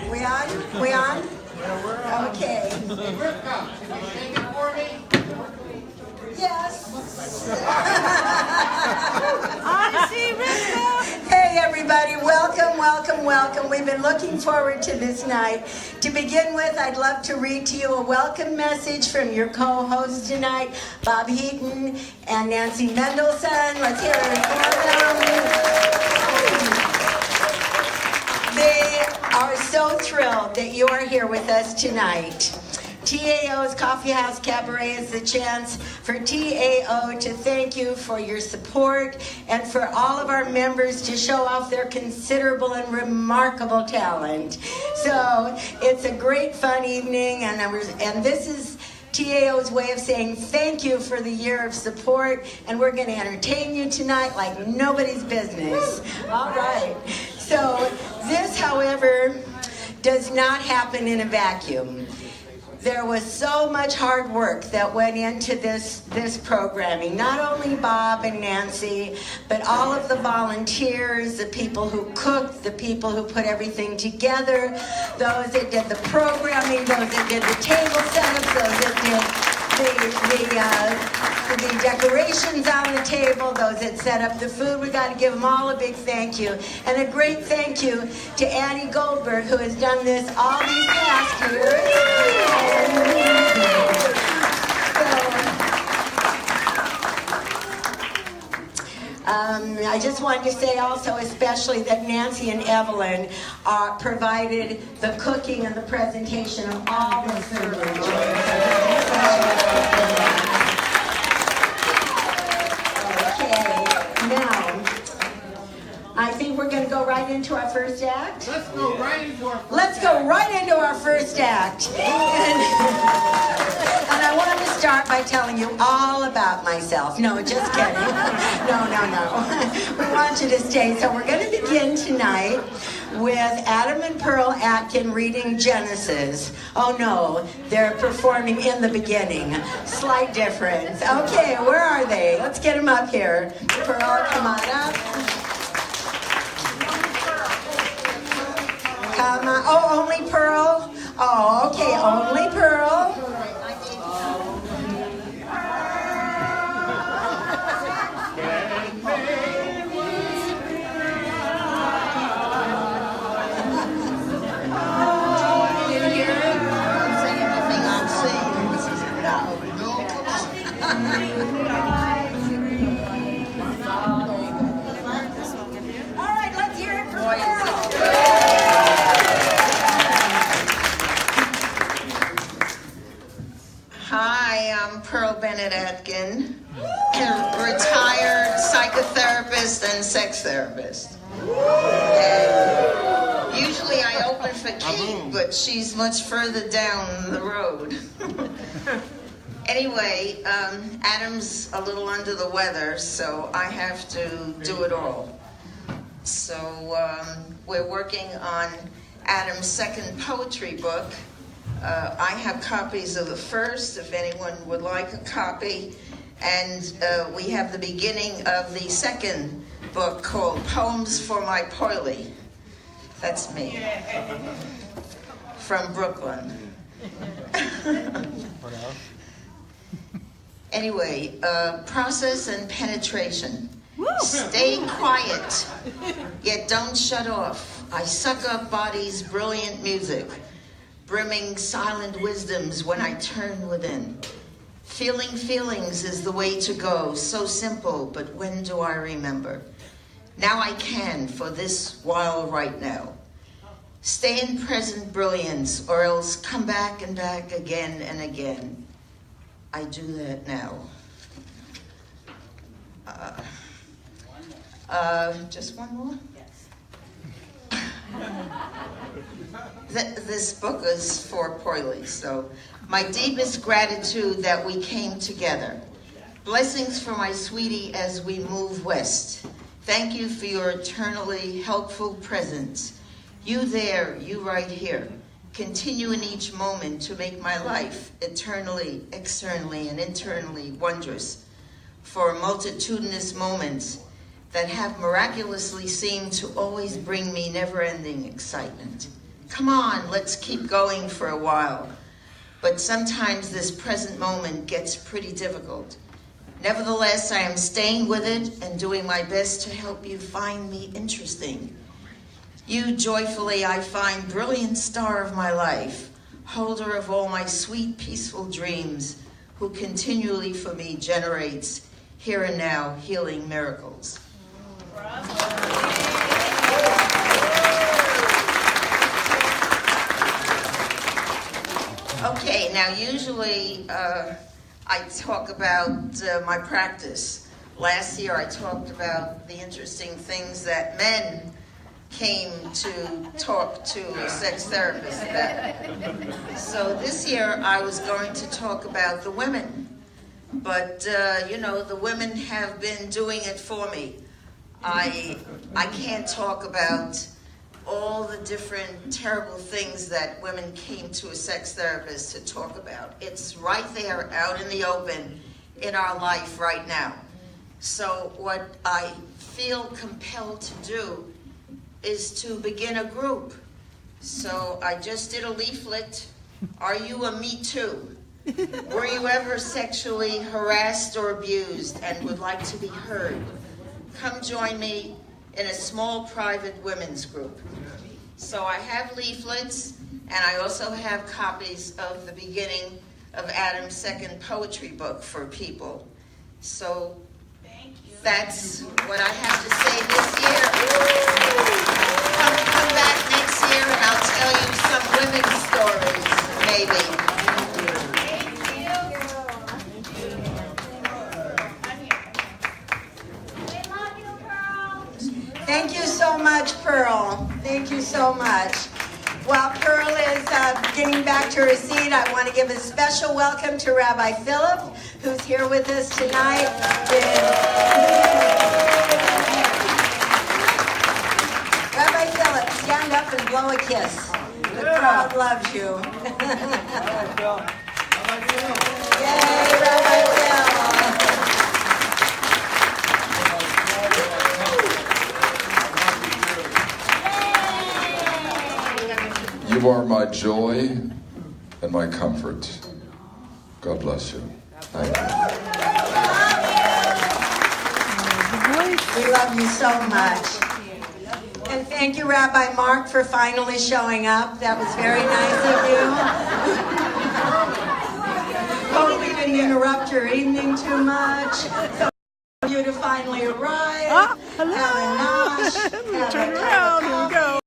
We on? We on? Okay. Hey, Rivka, can you shake it for me? Yes. I see Rivka. Hey everybody, welcome, welcome, welcome. We've been looking forward to this night. To begin with, I'd love to read to you a welcome message from your co-hosts tonight, Bob Heaton and Nancy Mendelson. Let's hear it for them. They are so thrilled that you are here with us tonight. TAO's Coffee House Cabaret is the chance for TAO to thank you for your support and for all of our members to show off their considerable and remarkable talent. So it's a great fun evening, and this is TAO's way of saying thank you for the year of support, and we're going to entertain you tonight like nobody's business. All right. So this, however, does not happen in a vacuum. There was so much hard work that went into this programming. Not only Bob and Nancy, but all of the volunteers, the people who cooked, the people who put everything together, those that did the programming, those that did the table setups, those that did the decorations on the table, those that set up the food. We got to give them all a big thank you. And a great thank you to Annie Goldberg, who has done this all these past years. I just wanted to say also especially that Nancy and Evelyn provided the cooking and the presentation of all the food. Okay, now, I think we're going to go right into our first act. Let's go right into our first Let's go right into our first act. And I want to start by telling you all about myself. No, just kidding. No. We want you to stay. So we're going to begin tonight with Adam and Pearl Atkin reading Genesis. Oh no, they're performing in the beginning. Slight difference. Okay, where are they? Let's get them up here. Pearl, come on up. Come on. Oh, only Pearl? Oh, okay, only Pearl. Pearl Bennett Atkin, retired psychotherapist and sex therapist. And usually I open for Kate, but she's much further down the road. Anyway, Adam's a little under the weather, so I have to do it all. So we're working on Adam's second poetry book. I have copies of the first, if anyone would like a copy. And we have the beginning of the second book called Poems for My Poily. That's me. From Brooklyn. Anyway, process and penetration. Stay quiet, yet don't shut off. I suck up body's brilliant music. Brimming silent wisdoms when I turn within. Feeling feelings is the way to go, so simple, but when do I remember? Now I can, for this while right now. Stay in present brilliance, or else come back and back again and again. I do that now. Just one more? This book is for Poily, so my deepest gratitude that we came together. Blessings for my sweetie as we move west. Thank you for your eternally helpful presence. You there, you right here. Continue in each moment to make my life eternally, externally, and internally wondrous. For multitudinous moments that have miraculously seemed to always bring me never-ending excitement. come on, let's keep going for a while. But sometimes this present moment gets pretty difficult. Nevertheless, I am staying with it and doing my best to help you find me interesting. You joyfully I find brilliant star of my life, holder of all my sweet, peaceful dreams, who continually for me generates here and now healing miracles. Okay, now usually I talk about my practice. Last year I talked about the interesting things that men came to talk to a sex therapist about. So this year I was going to talk about the women. But, you know, the women have been doing it for me. I can't talk about all the different terrible things that women came to a sex therapist to talk about. It's right there out in the open in our life right now. So what I feel compelled to do is to begin a group. So I just did a leaflet. Are you a Me Too? Were you ever sexually harassed or abused and would like to be heard? Come join me in a small private women's group. So I have leaflets, and I also have copies of the beginning of Adam's second poetry book for people. So that's what I have to say this year. Come back next year and I'll tell you some women's stories, maybe. Thank you so much, Pearl. Thank you so much. While Pearl is getting back to her seat, I want to give a special welcome to Rabbi Philip, who's here with us tonight. Rabbi Philip, stand up and blow a kiss. The crowd loves you. Yay, Rabbi Phil. You are my joy and my comfort. God bless you. Thank you. We love you so much. And thank you, Rabbi Mark, for finally showing up. That was very nice of you. Hope we didn't interrupt your evening too much. So for you to finally arrive. Hello. Have a nosh. Turn around. Here we go.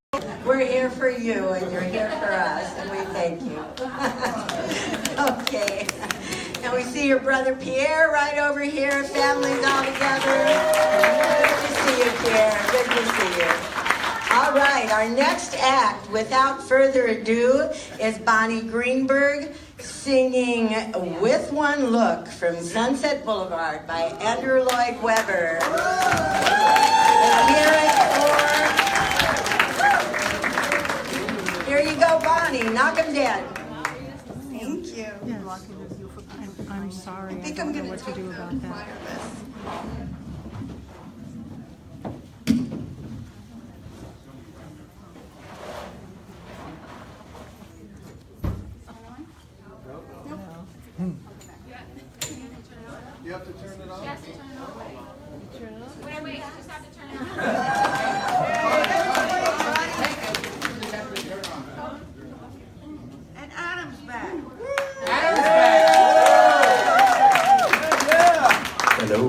We're here for you, and you're here for us, and we thank you. Okay. And we see your brother Pierre right over here. Families all together. Good to see you, Pierre. Good to see you. All right, our next act, without further ado, is Bonnie Greenberg singing With One Look from Sunset Boulevard by Andrew Lloyd Webber. Let's hear it for... Here you go, Bonnie. Knock 'em dead. Thank you. Yes. I'm sorry. I think don't I'm know going what to to take do the about that. wireless. You have to turn it off? Yes, turn it off. Wait, you just have to turn it off. And Adam's back. Hello.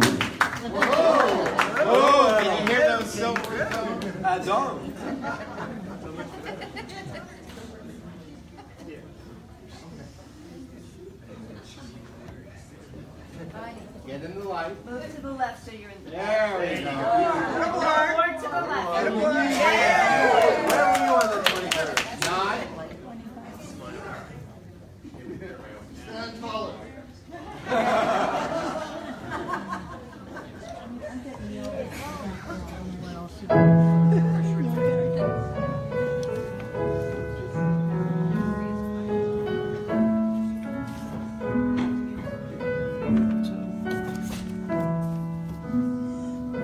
Oh, can you hear those silver tones? Get in the light. Move to the left so you're in the There we go. More to the left. Where were you on the 23rd? 9? Stand taller.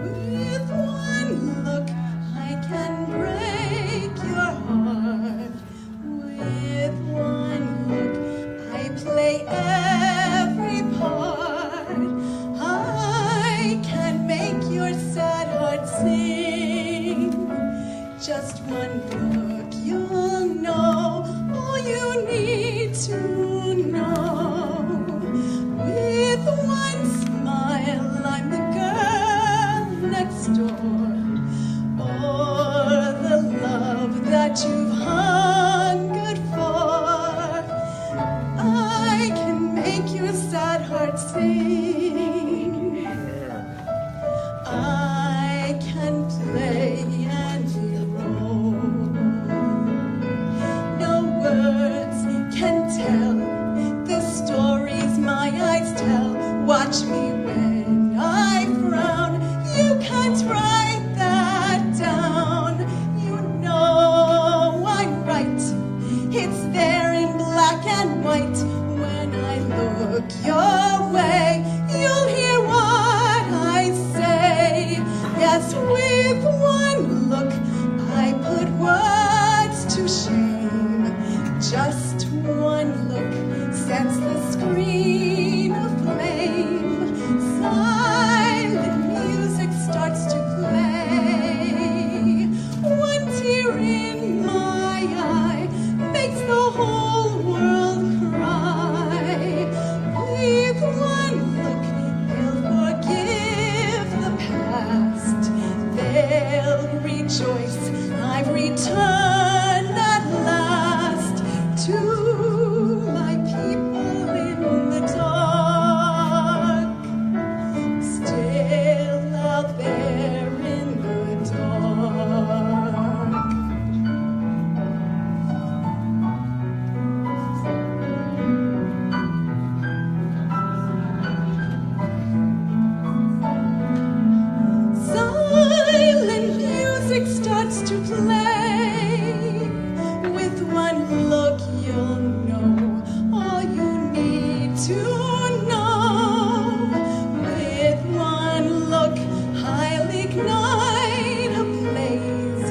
With one look, I can break Just one look sets the screen aflame. Silent music starts to play. One tear in my eye makes the whole world cry. With one look, they'll forgive the past. They'll rejoice I've returned at last to my people in the dark, still out there in the dark. Silent music starts to play. With one look you'll know all you need to know. With one look I'll ignite a blaze.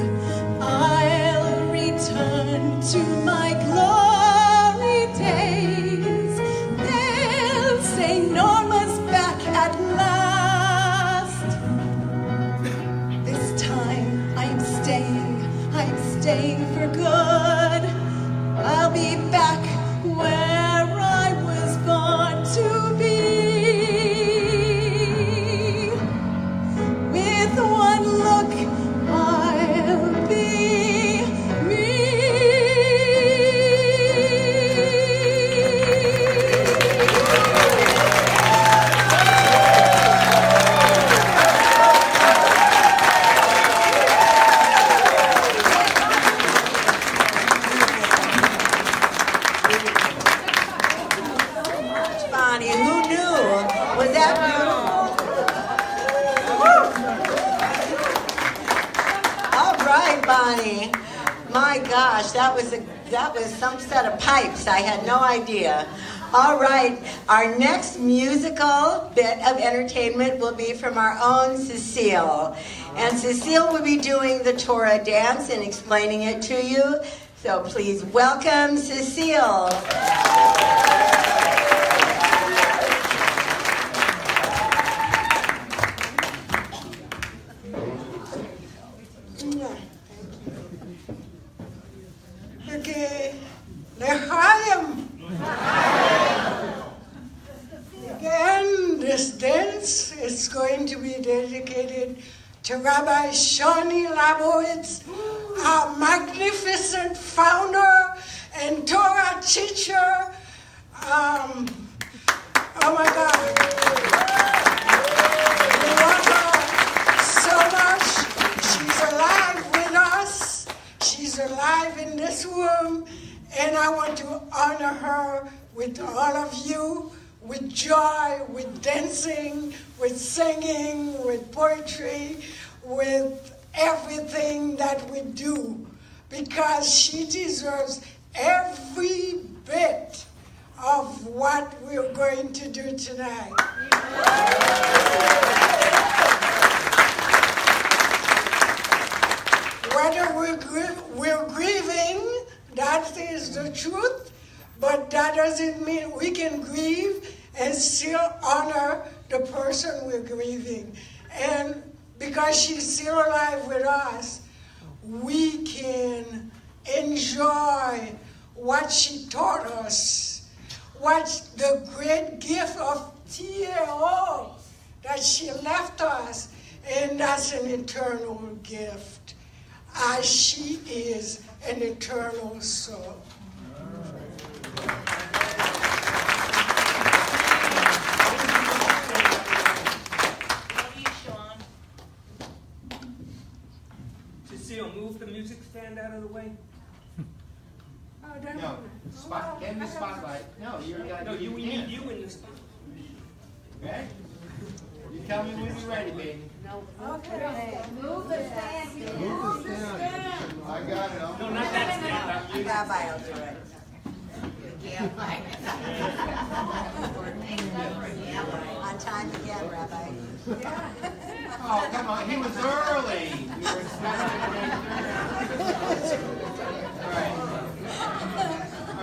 I'll return to my glory days. They'll say Norma's back at last. This time I'm staying for good. I'll be back where I was born to be. With one look, I'll be me. Bonnie, who knew? Was that beautiful? All right, Bonnie. My gosh, that was some set of pipes. I had no idea. All right, our next musical bit of entertainment will be from our own Cecile. And Cecile will be doing the Torah dance and explaining it to you. So please welcome Cecile. Okay, L'chaim. Again, this dance is going to be dedicated to Rabbi Shani Labowitz, our magnificent founder and Torah teacher. Oh my God. We love her so much. She's alive with us. She's alive in this room. And I want to honor her with all of you, with joy, with dancing, with singing, with poetry, with everything that we do, because she deserves every bit of what we're going to do tonight. Whether we're grieving, that is the truth, but that doesn't mean we can grieve and still honor the person we're grieving. And because she's still alive with us, we can enjoy what she taught us, what the great gift of TAO that she left us, and that's an eternal gift, as she is an eternal soul. Cecile, move the music stand out of the way. No, in the spotlight. No, you got. No, we need you in this. Okay? You tell me when you're ready, baby. Okay. Move the stand. Move the stand. I got it. No, not that stand. Not you. Rabbi will do it. On time again, Rabbi. Oh, come on. He was early. We were expecting it. All right. All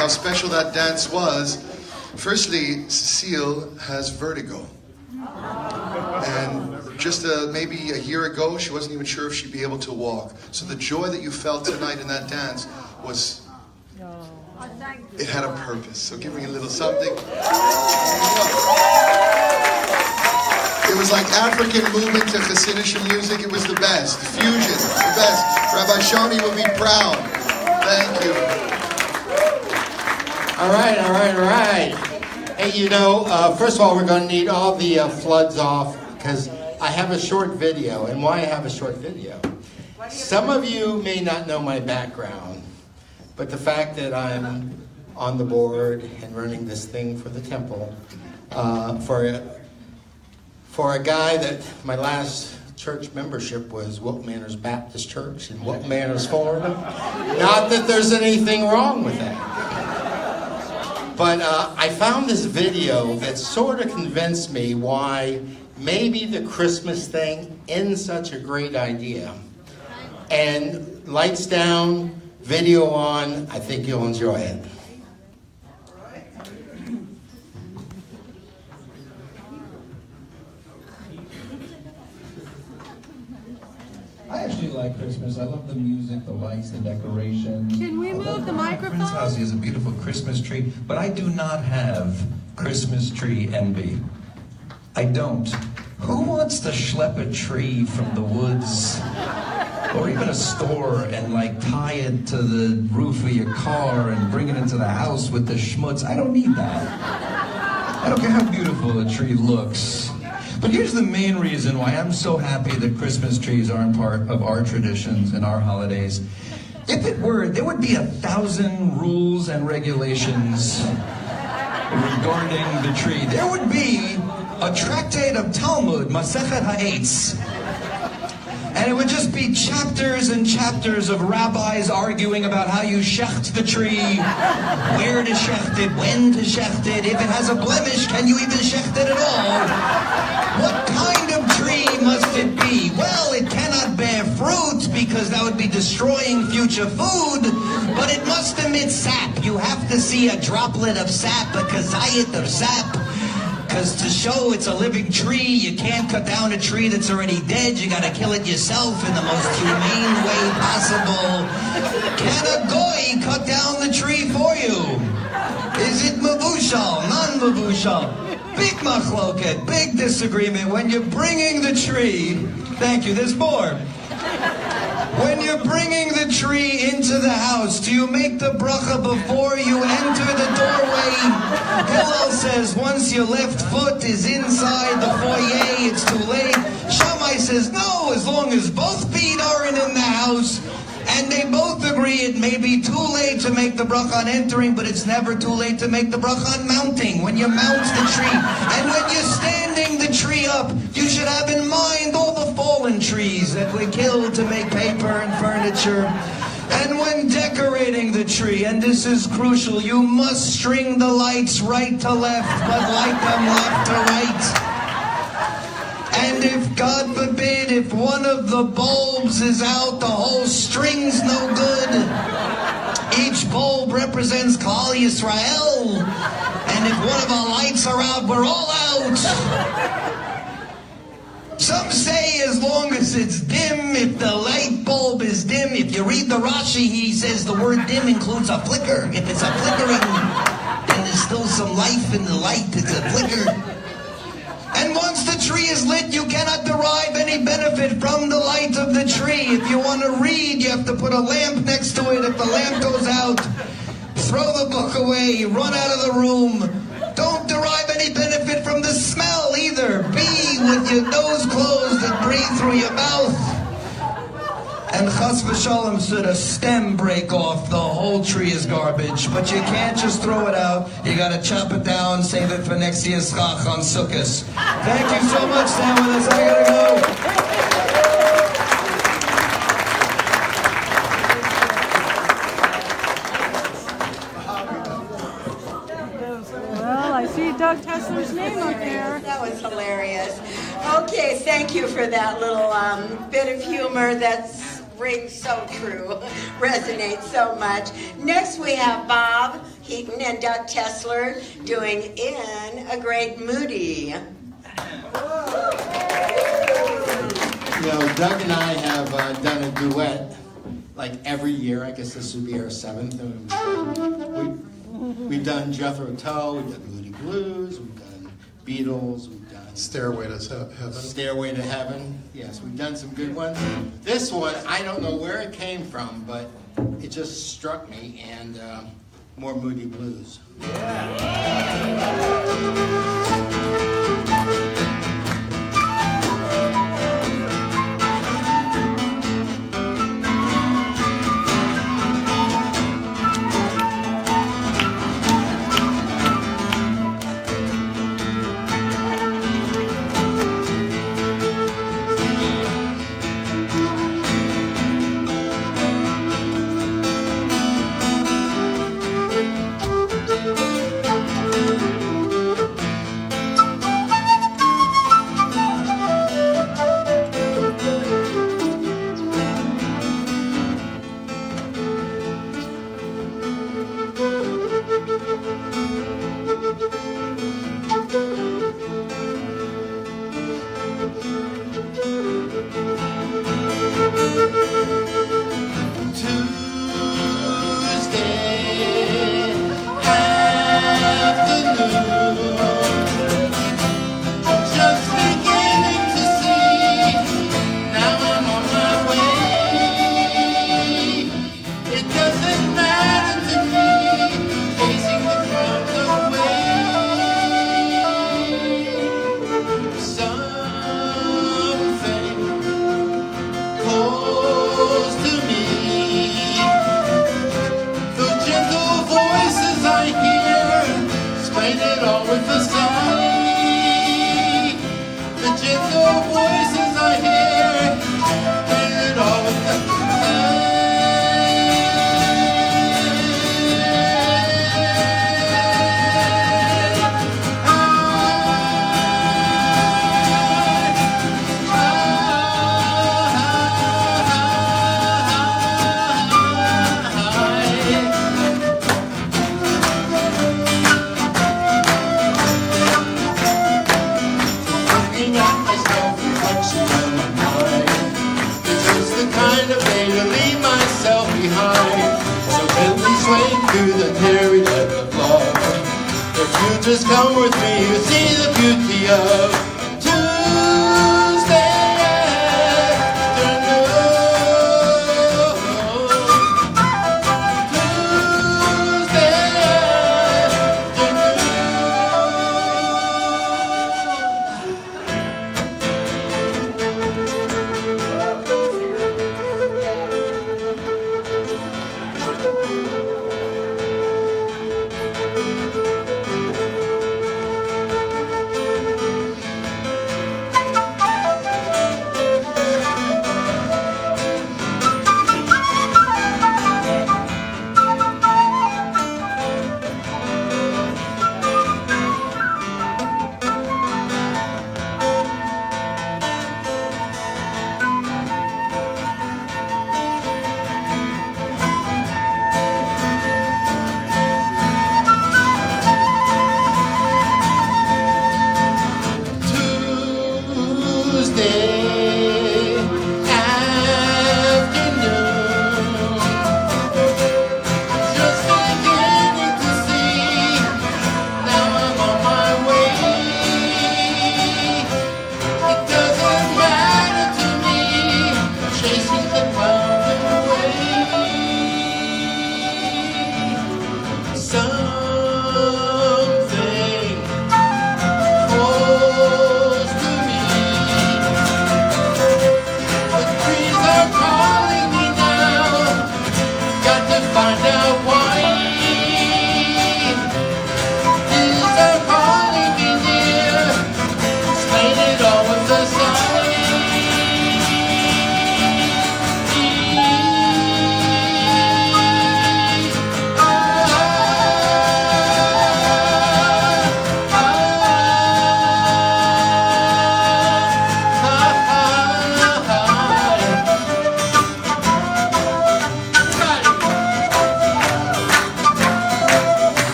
how special that dance was. Firstly, Cecile has vertigo. And just maybe a year ago, she wasn't even sure if she'd be able to walk. So the joy that you felt tonight in that dance was, it had a purpose. So give me a little something. It was like African movement to Hasidic music. It was the best. Fusion, the best. Rabbi Shoni will be proud. Thank you. All right. Hey, first of all, we're going to need all the floods off because I have a short video. And why I have a short video? Some of you may not know my background, but the fact that I'm on the board and running this thing for the temple, for a guy that my last church membership was Wilton Manors Baptist Church in Wilton Manors, Florida. Not that there's anything wrong with that. But I found this video that sort of convinced me why maybe the Christmas thing isn't such a great idea. And lights down, video on, I think you'll enjoy it. I actually like Christmas. I love the music, the lights, the decorations. Can we move the microphone? My house has a beautiful Christmas tree, but I do not have Christmas tree envy. I don't. Who wants to schlep a tree from the woods or even a store and tie it to the roof of your car and bring it into the house with the schmutz? I don't need that. I don't care how beautiful a tree looks. But here's the main reason why I'm so happy that Christmas trees aren't part of our traditions and our holidays. If it were, there would be 1,000 rules and regulations regarding the tree. There would be a tractate of Talmud, Masechet Ha'etz. And it would just be chapters and chapters of rabbis arguing about how you shecht the tree, where to shecht it, when to shecht it, if it has a blemish, can you even shecht it at all? What kind of tree must it be? Well, it cannot bear fruit because that would be destroying future food, but it must emit sap. You have to see a droplet of sap, a kazayit of sap. Because to show it's a living tree, you can't cut down a tree that's already dead. You got to kill it yourself in the most humane way possible. Can a goy cut down the tree for you? Is it mavushal, non-mavushal? Big machloket, big disagreement. When you're bringing the tree, thank you, there's more. When you're bringing the tree into the house, do you make the bracha before you enter the doorway? Hillel says once your left foot is inside the foyer, it's too late. Shammai says no, as long as both feet aren't in the house. And they both agree it may be too late to make the bracha on entering, but it's never too late to make the bracha on mounting, when you mount the tree. And when you're standing the tree up, you should have in mind all the fallen trees that were killed to make paper and furniture. And when decorating the tree, and this is crucial, you must string the lights right to left, but light them left to right. And if, God forbid, if one of the bulbs is out, the whole string's no good. Each bulb represents Klal Yisrael. And if one of our lights are out, we're all out. Some say as long as it's dim, if the light bulb is dim, if you read the Rashi, he says the word dim includes a flicker. If it's a flickering, then there's still some life in the light, it's a flicker. And once the tree is lit, you cannot derive any benefit from the light of the tree. If you want to read, you have to put a lamp next to it. If the lamp goes out, throw the book away, run out of the room. Don't derive any benefit from the smell either. Be with your nose closed and breathe through your mouth. And chas v'shalom, should a stem break off, the whole tree is garbage. But you can't just throw it out. You gotta chop it down, save it for next year's chach on Sukkot. Thank you so much, Sam, with us. I gotta go. Well, I see Doug Tessler's name up there. That was hilarious. Okay, thank you for that little bit of humor that's rings so true, resonates so much. Next we have Bob Heaton and Doug Tessler doing In a Great Moody. You know, Doug and I have done a duet like every year. I guess this would be our 7th. We've done Jethro Tull, we've done Moody Blues, we've done Beatles, we've done Stairway to Heaven. Stairway to Heaven. Yes, we've done some good ones. This one, I don't know where it came from, but it just struck me, and more Moody Blues. Just come with me, you see the beauty of Tuesday afternoon. Tuesday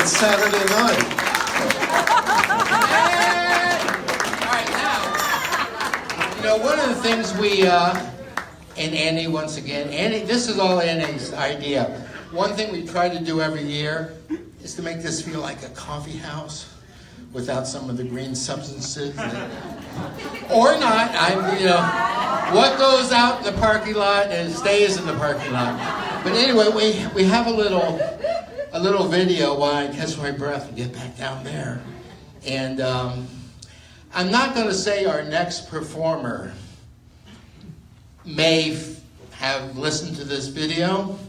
It's Saturday night. You know, one of the things we, and Annie, once again, Annie, this is all Annie's idea. One thing we try to do every year is to make this feel like a coffee house without some of the green substances. Or not, you know, what goes out in the parking lot and stays in the parking lot. But anyway, we have a little video while I catch my breath and get back down there. And I'm not going to say our next performer may have listened to this video,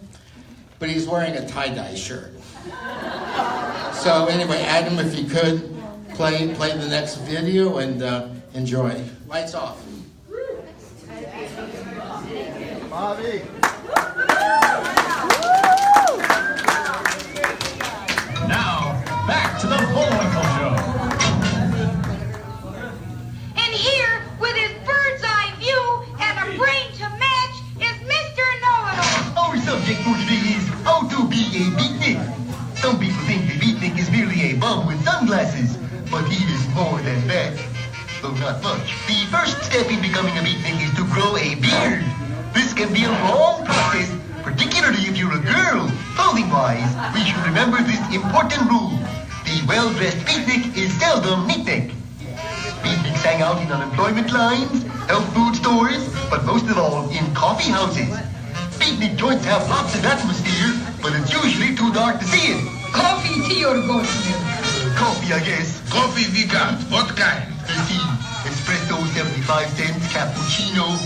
but he's wearing a tie-dye shirt. So anyway, Adam, if you could play the next video and enjoy. Lights off. Bobby. Now, back to the Bullwinkle Show. And here, with his bird's eye view and a brain to match, is Mr. Know-It-All. Our subject for today is how to be a beatnik. Some people think the beatnik is merely a bum with sunglasses, but he is more than that. Though not much. The first step in becoming a beatnik is to grow a beard. This can be a long process, particularly if you're a girl. Clothing-wise, we should remember this important rule. The well-dressed beatnik is seldom neatnik. Beatniks hang out in unemployment lines, health food stores, but most of all in coffee houses. Beatnik joints have lots of atmosphere, but it's usually too dark to see it. Coffee, tea, or goat milk? Coffee, I guess. Coffee we got. What kind? Let's see. Espresso 75 cents, cappuccino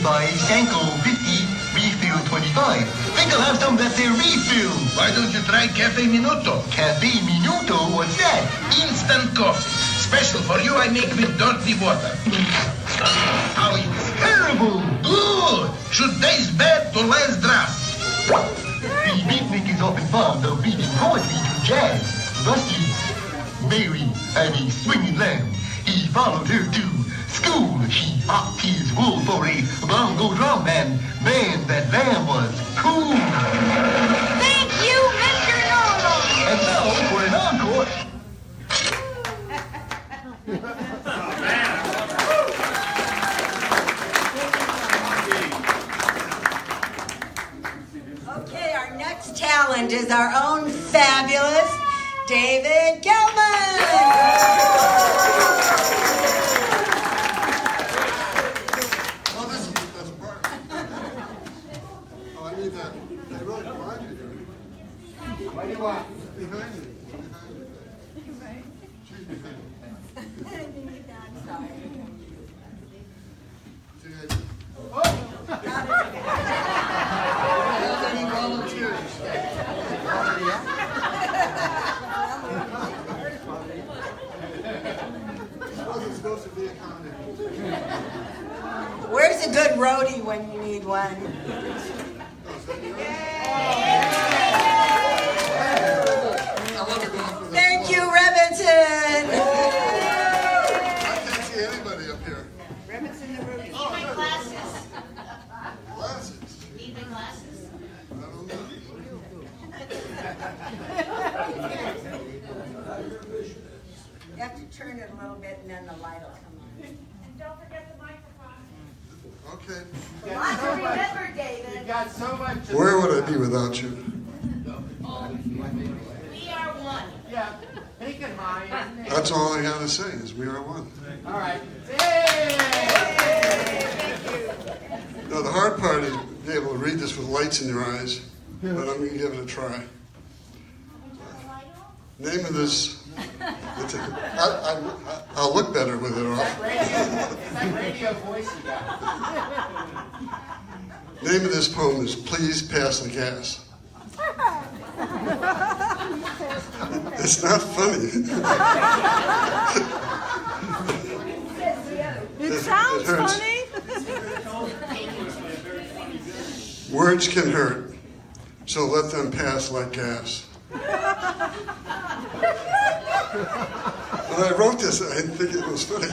85, Sanko 50, refill 25. Think I'll have some that's a refill. Why don't you try Cafe Minuto? Cafe Minuto? What's that? Instant coffee. Special for you, I make with dirty water. How it's terrible. Good. Should taste bad to last drop. The beatnik is often fond of reading poetry to jazz. Rusty, Mary had a swinging lamb. He followed her to school. She hopped his wool for a bongo drum and man, that lamb was cool. Thank you, Mr. Know-It-All. And now for an encore. Okay, our next talent is our own fabulous David Gelman. What do you want? Behind me. Any volunteers? Wasn't supposed to be a comment. Where's a good roadie when you need one? Thank you, Remington. I can't see anybody up here. Rabbits in the room. Need my glasses. Glasses? Need my glasses. I don't know. You have to turn it a little bit and then the light will come on. And don't forget the microphone. Okay. Lots to remember, David. You got so much. Where would I be without you? We are one. Yeah, pink and high, isn't it? That's all I gotta say is we are one. All right. Hey! Now the hard part is being able to read this with lights in your eyes, but I'm gonna give it a try. Name of this. I'll look better with it off. It's that radio voice you got. Name of this poem is Please Pass the Gas. It's not funny. It sounds hurts. funny. Words can hurt, so let them pass like gas. When I wrote this, I didn't think it was funny.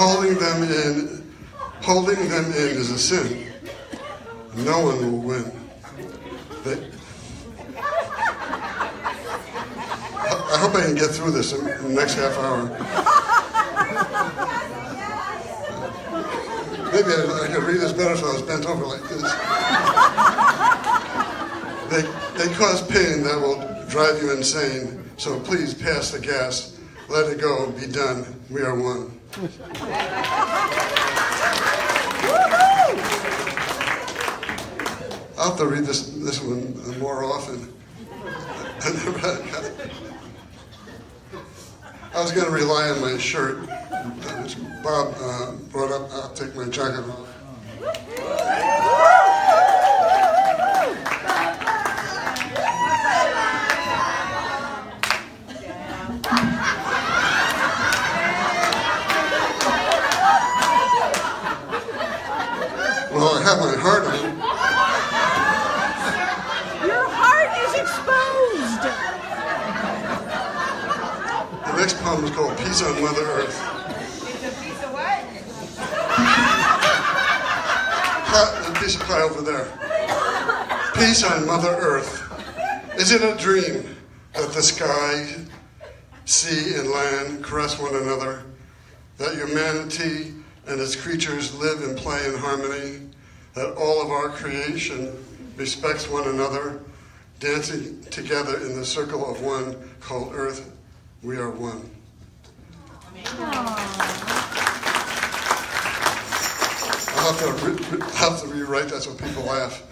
holding them in is a sin. No one will win. I hope I can get through this in the next half hour. Maybe I could read this better if I was bent over like this. They cause pain that will drive you insane. So please pass the gas. Let it go. Be done. We are one. I'll have to read this one more often. I was going to rely on my shirt, which Bob brought up. I'll take my jacket off. Well, I have my heart on. Your heart is exposed. The next poem is called Peace on Mother Earth. It's a piece of what? A piece of pie over there. Peace on Mother Earth. Is it a dream that the sky, sea, and land caress one another? That humanity and its creatures live and play in harmony? That all of our creation respects one another, dancing together in the circle of one called Earth? We are one. I'll have to rewrite that so people laugh.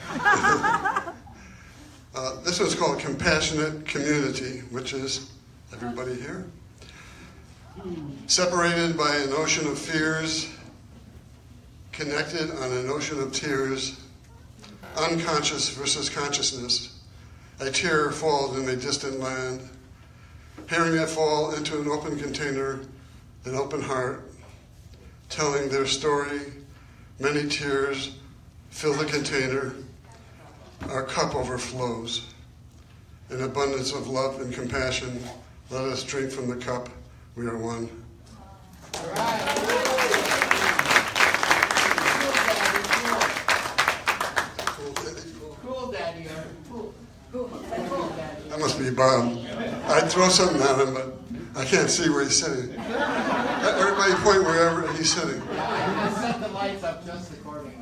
This one's called Compassionate Community, which is everybody here. Separated by an ocean of fears, connected on an ocean of tears, unconscious versus consciousness. A tear falls in a distant land. Hearing it fall into an open container, an open heart, telling their story, many tears fill the container. Our cup overflows. In abundance of love and compassion, let us drink from the cup. We are one. Cool, Daddy. Cool. That must be Bob. I'd throw something at him, but I can't see where he's sitting. Everybody point wherever he's sitting. Yeah, you set the lights up just accordingly.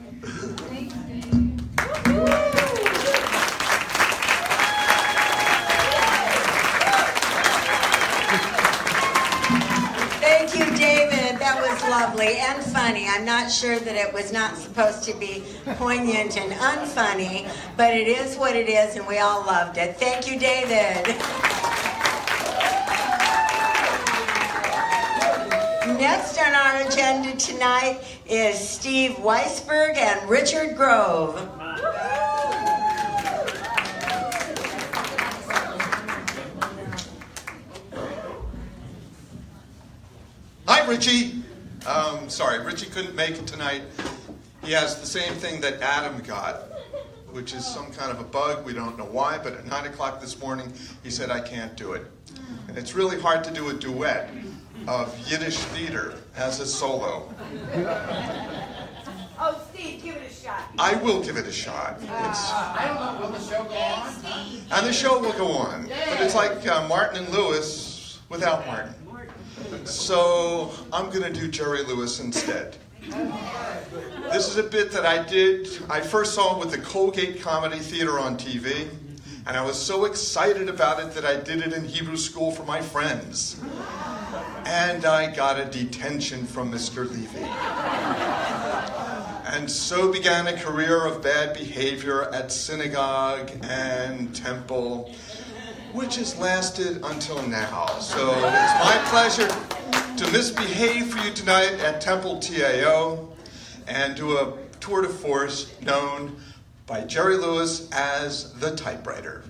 Thank you, David. That was lovely and funny. I'm not sure that it was not supposed to be poignant and unfunny, but it is what it is, and we all loved it. Thank you, David. Next on our agenda tonight is Steve Weisberg and Richard Grove. Hi, Richie. Sorry, Richie couldn't make it tonight. He has the same thing that Adam got, which is some kind of a bug. We don't know why, but at 9 o'clock this morning, he said, I can't do it. And it's really hard to do a duet of Yiddish theater as a solo. Oh, Steve, give it a shot. I will give it a shot. I don't know, will the show go on? And the show will go on. But it's like Martin and Lewis without Martin. So I'm going to do Jerry Lewis instead. This is a bit that I did. I first saw it with the Colgate Comedy Theater on TV. And I was so excited about it that I did it in Hebrew school for my friends. And I got a detention from Mr. Levy. And so began a career of bad behavior at synagogue and temple, which has lasted until now. So it's my pleasure to misbehave for you tonight at Temple TAO and do a tour de force known by Jerry Lewis as the typewriter.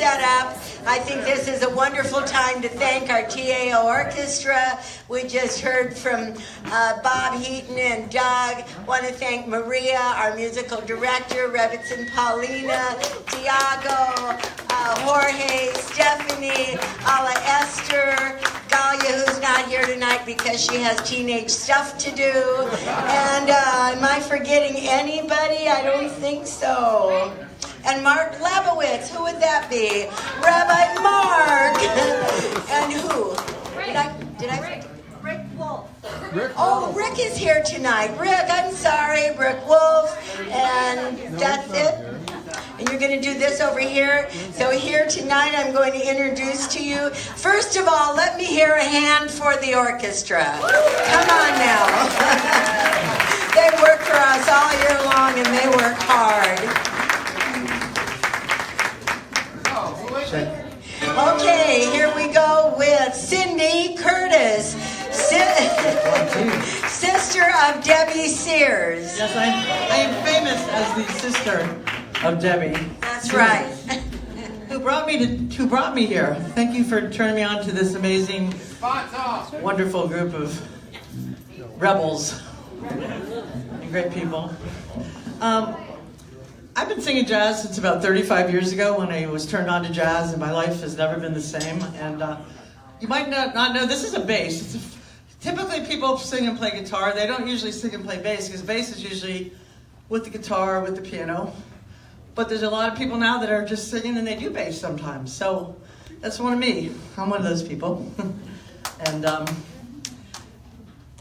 shut up. I think this is a wonderful time to thank our TAO Orchestra. We just heard from Bob Heaton and Doug. Want to thank Maria, our musical director, Revitz and Paulina, Tiago, Jorge, Stephanie, Ala Esther, Galia, who's not here tonight because she has teenage stuff to do. And am I forgetting anybody? I don't think so. And Mark Lebowitz, who would that be? Rabbi Mark. And who? Did I? Rick Wolf. Oh, Rick is here tonight. Rick, I'm sorry, Rick Wolf. And that's it. And you're going to do this over here. So here tonight I'm going to introduce to you, first of all, let me hear a hand for the orchestra. Come on now. They work for us all year long and they work hard. Okay, here we go with Cindy Curtis, sister of Debbie Sears. Yes, I am famous as the sister of Debbie. That's right. Who brought me here. Thank you for turning me on to this amazing, wonderful group of rebels and great people. I've been singing jazz since about 35 years ago when I was turned on to jazz, and my life has never been the same. And you might not know, this is a bass. Typically people sing and play guitar. They don't usually sing and play bass because bass is usually with the guitar, with the piano. But there's a lot of people now that are just singing and they do bass sometimes. So that's one of me. I'm one of those people. And I'm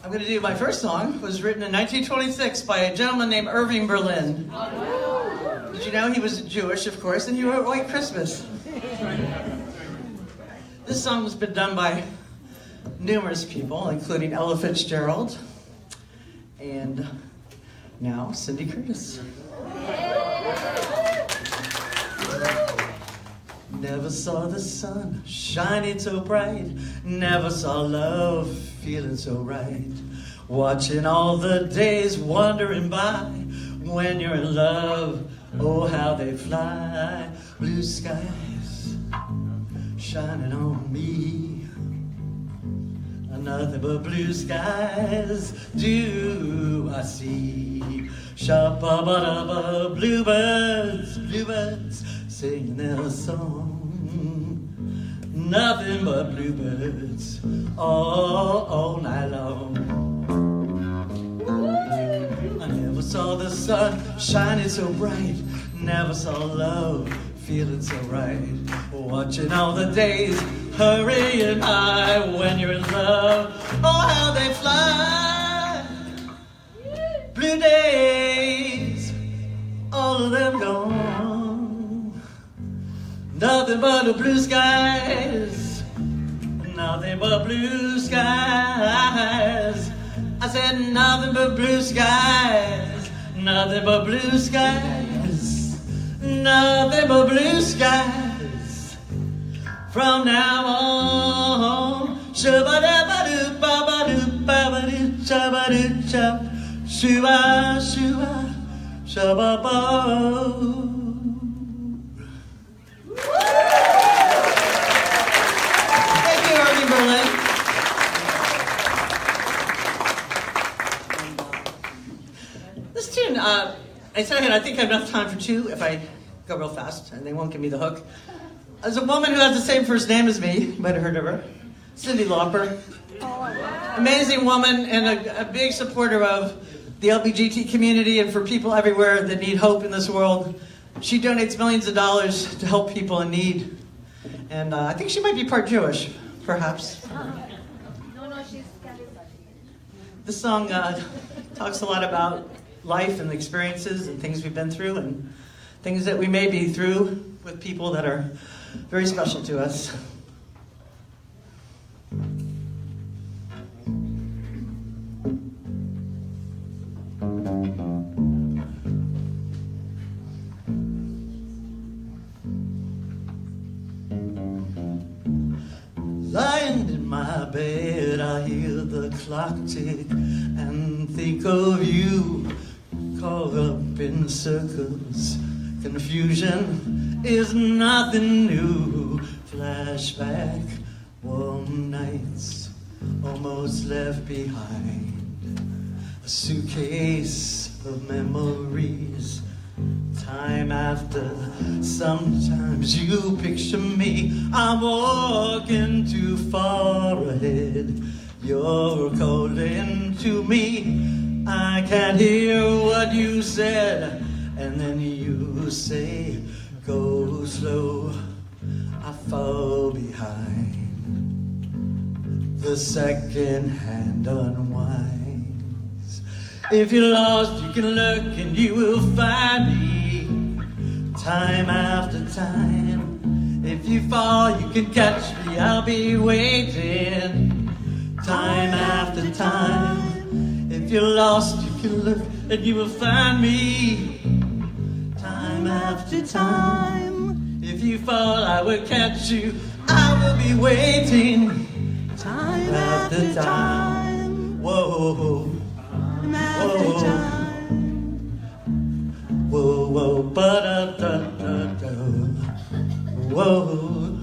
going to do my first song. It was written in 1926 by a gentleman named Irving Berlin. Did you know he was Jewish, of course, and he wrote White Christmas. This song has been done by numerous people, including Ella Fitzgerald, and now Cindy Curtis. Never saw the sun shining so bright, never saw love feeling so right, watching all the days wandering by, when you're in love, oh how they fly, blue skies shining on me, nothing but blue skies do I see, shabba-ba-da-ba, bluebirds, bluebirds singing their song, nothing but bluebirds all night long. I never saw the sun shining so bright, never saw love feeling so right, watching all the days hurrying by, when you're in love, oh how they fly, blue days, all of them gone, nothing but the blue skies, nothing but blue skies, I said nothing but blue skies, nothing but blue skies, nothing but blue skies, from now on. Shabba-dabba-doo, ba-ba-doo, ba-ba-doo, shabba-doo, chop, shoo-ah, shoo-ah, shabba-ba. Thank you, Irving Berlin. This tune, I think I have enough time for two if I go real fast, and they won't give me the hook. There's a woman who has the same first name as me, you might have heard of her, Cyndi Lauper. Amazing woman and a big supporter of the LGBT community and for people everywhere that need hope in this world. She donates millions of dollars to help people in need. And I think she might be part Jewish, perhaps. No, she's Catholic. This song talks a lot about life and experiences and things we've been through and things that we may be through with people that are very special to us. Lying in my bed, I hear the clock tick and think of you caught up in circles. Confusion is nothing new. Flashback, warm nights almost left behind. A suitcase of memories. Time after, sometimes you picture me. I'm walking too far ahead. You're calling to me. I can't hear what you said. And then you say, go slow, I fall behind. The second hand unwinds. If you're lost, you can look and you will find me. Time after time. If you fall, you can catch me, I'll be waiting. Time after time. If you're lost, you can look and you will find me. Time after time. If you fall, I will catch you, I will be waiting. Time after time. Whoa. Whoa. Whoa, whoa, ba-da-da-da-da. Whoa.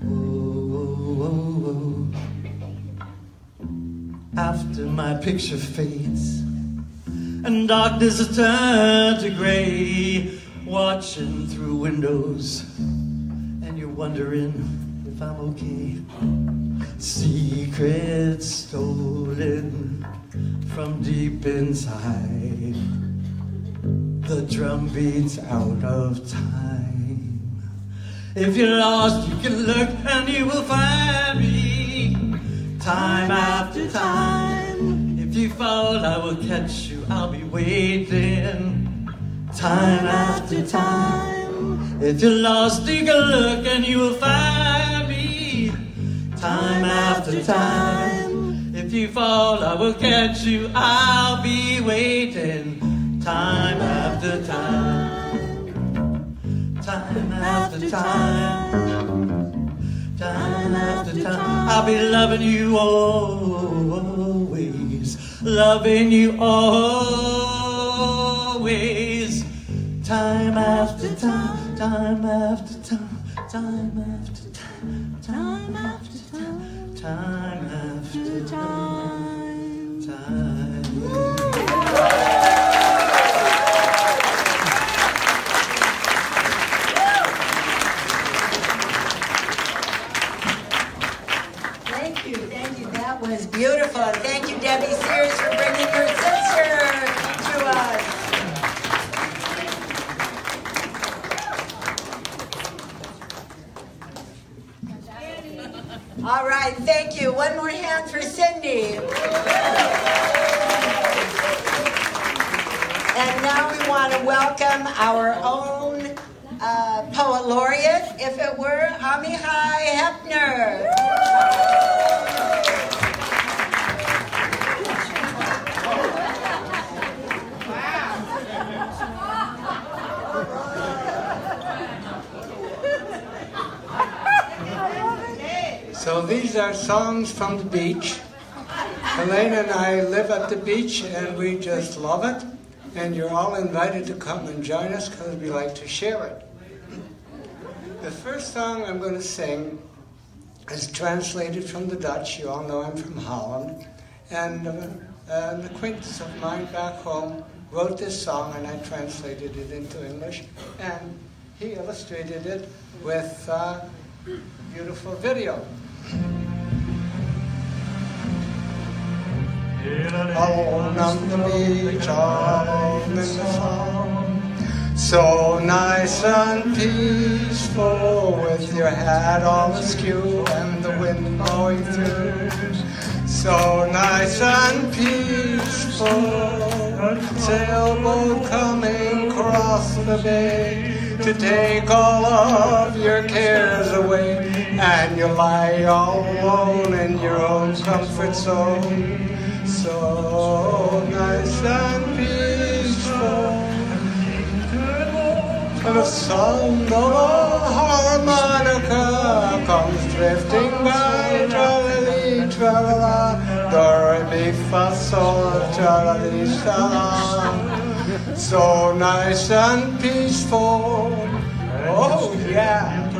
Whoa. After my picture fades and darkness has turned to gray, watching through windows and you're wondering if I'm okay. Secrets stolen from deep inside. The drum beats out of time. If you're lost, you can look and you will find me. Time after time. If you fall, I will catch you, I'll be waiting. Time after time. If you're lost, you can look and you will find me. Time after time. If you fall, I will catch you, I'll be waiting. Time after time. Time after time. Time after time. I'll be loving you always. Loving you always. Time after time. Time after time. Time after time. Time after time. Time after time. Time. That was beautiful. Thank you, Debbie Sears, for bringing your sister to us. All right, thank you. One more hand for Cindy. And now we want to welcome our own poet laureate, if it were, Amihai Hepner. So these are songs from the beach. Helene and I live at the beach and we just love it. And you're all invited to come and join us because we like to share it. The first song I'm going to sing is translated from the Dutch. You all know I'm from Holland. And an acquaintance of mine back home wrote this song and I translated it into English. And he illustrated it with a beautiful video. Alone on the beach, alone in the sun, so nice and peaceful, with your hat all askew and the wind blowing through. So nice and peaceful, sailboat coming across the bay to take all of your cares away, and you lie all alone in your own comfort zone. So nice and peaceful, and the sound of a harmonica comes drifting by, tra-la-lee, tra-la-la, do-re-mi, fa, sol, tra-la-lee, sha-la. So nice and peaceful, yeah.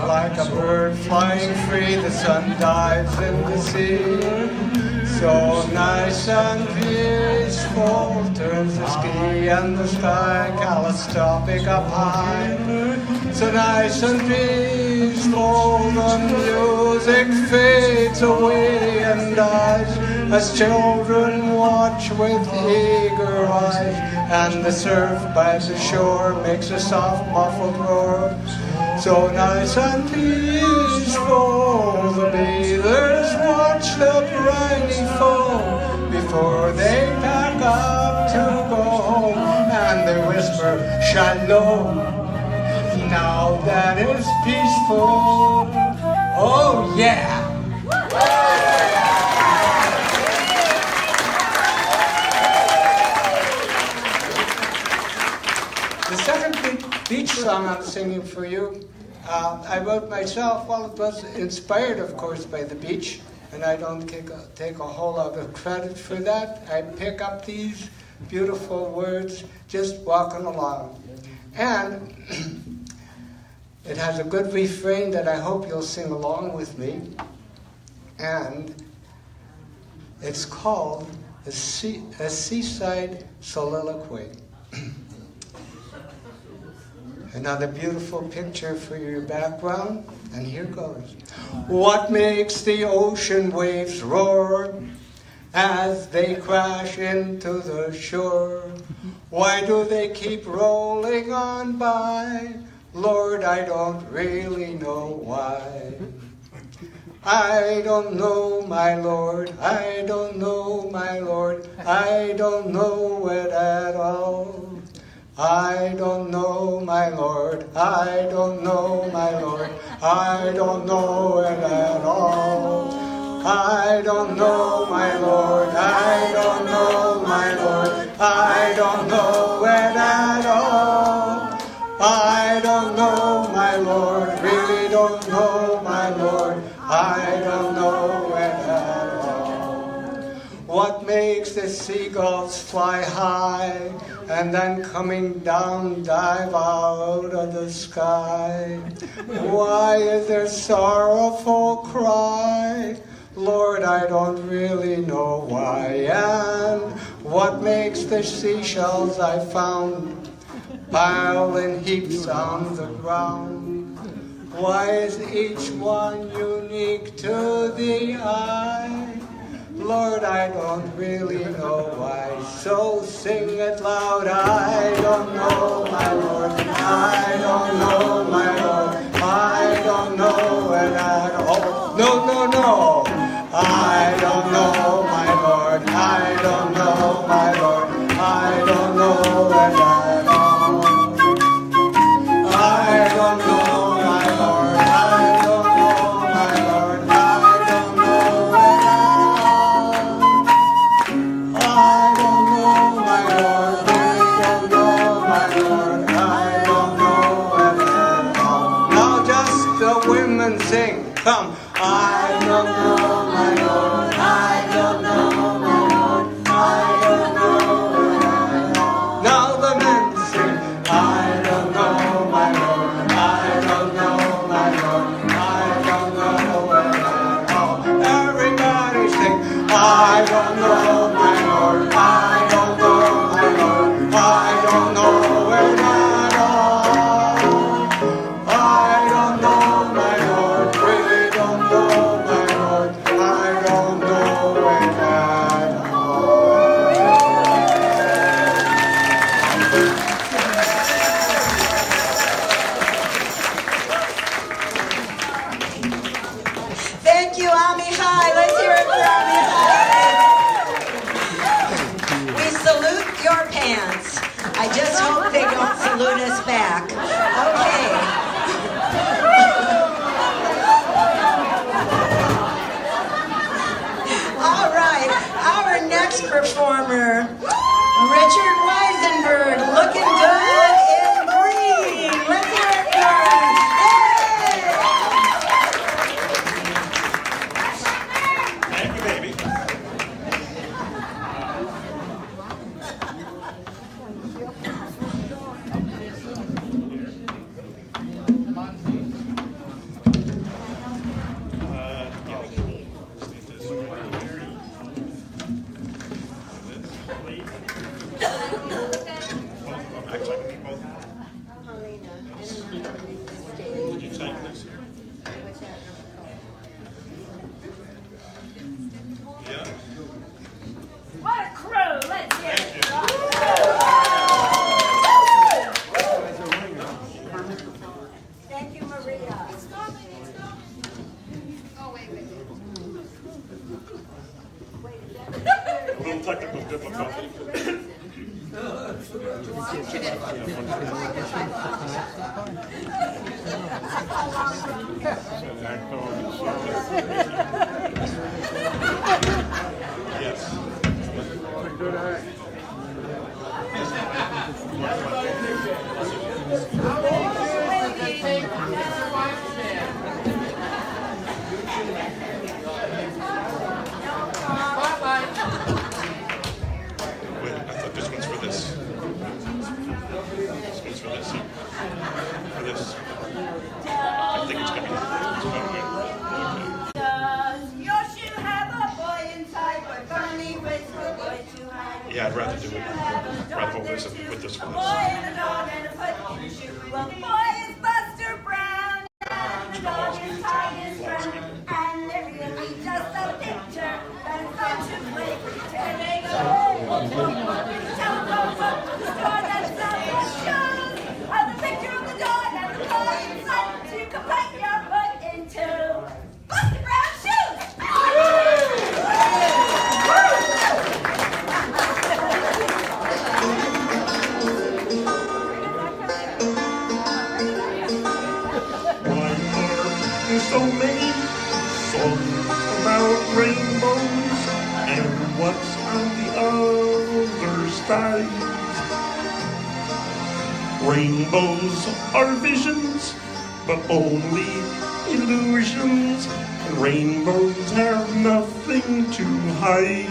Like a bird flying free, the sun dives in the sea. So nice and peaceful, turns the ski and the sky, kaleidoscopic up high. So nice and peaceful, the music fades away and dies as children watch with eager eyes, and the surf by the shore makes a soft muffled roar. So nice and peaceful, the bathers watch the briny foam before they pack up to go home, and they whisper, shalom. Now that is peaceful. Oh yeah. The second beach song I'm singing for you, I wrote myself. Well, it was inspired, of course, by the beach, and I don't take a whole lot of credit for that. I pick up these beautiful words just walking along. And it has a good refrain that I hope you'll sing along with me. And it's called a Seaside Soliloquy. Another beautiful picture for your background, and here goes. What makes the ocean waves roar as they crash into the shore? Why do they keep rolling on by? Lord, I don't really know why. I don't know, my Lord, I don't know, my Lord, I don't know it at all. I don't know, my Lord, I don't know, my Lord, I don't know it at all. I don't know, my Lord, I don't know, my Lord, I don't know it at all. I don't know, my Lord, really don't know, my Lord, I don't know it at all. What makes the seagulls fly high and then coming down dive out of the sky? Why is there sorrowful cry? Lord, I don't really know why. And what makes the seashells I found piled in heaps on the ground? Why is each one unique to the eye? Lord, I don't really know why, so sing it loud. I don't know, my Lord, I don't know, my Lord, I don't know it at all. No, no, no. I don't know, my Lord, I don't know, my Lord, I don't know it at all. I don't know, my Lord, I don't know, my Lord, I don't know it at all. I don't know, my Lord, I don't know, my Lord, I don't know it at all. Now just the women sing, come. I don't know, my Lord, I don't know, my Lord, I don't know it at all. Now the men sing, I don't know, my Lord, I don't know, my Lord, I don't know it at all. Everybody sing, I don't know, my Lord, I don't know, my Lord, I don't know it at all. I don't know, my Lord, really don't know, my Lord, I don't know it at all. Thank you, Amichai. Let's hear it for Amichai. We salute your pants. I just hope they don't salute us back. Okay. All right, our next performer, Richard Weisenberg, looking good in green. Let's hear it for him. Thank you, baby. technical difficulty. Yes. Good eye. Wait, I thought this one's for this. This one's for this. For this. I think it's coming. Does your shoe have a boy inside, but funny ways for a boy to hide? Yeah, I'd rather do it. Rather hold this and put this for A this. boy and a dog and a foot in a shoe. Well, the boy is Buster Brown, and the dog is Tiger's friend, and they're really just a picture that is fun to play pretend. They go, telephone book, the store that sells shoes, of the picture of the dog and the boy inside, so you can put your foot into Buster Brown shoes. There's so many songs about rainbows and what's on the other side. Rainbows are visions, but only illusions, and rainbows have nothing to hide.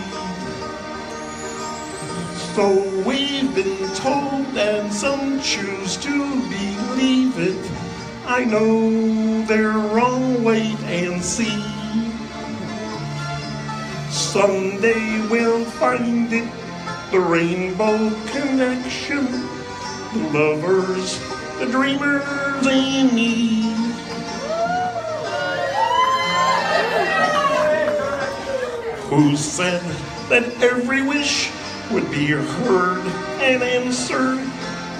So we've been told, and some choose to believe it. I know they're wrong, wait and see. Someday we'll find it, the rainbow connection, the lovers, the dreamers, and me. Who said that every wish would be heard and answered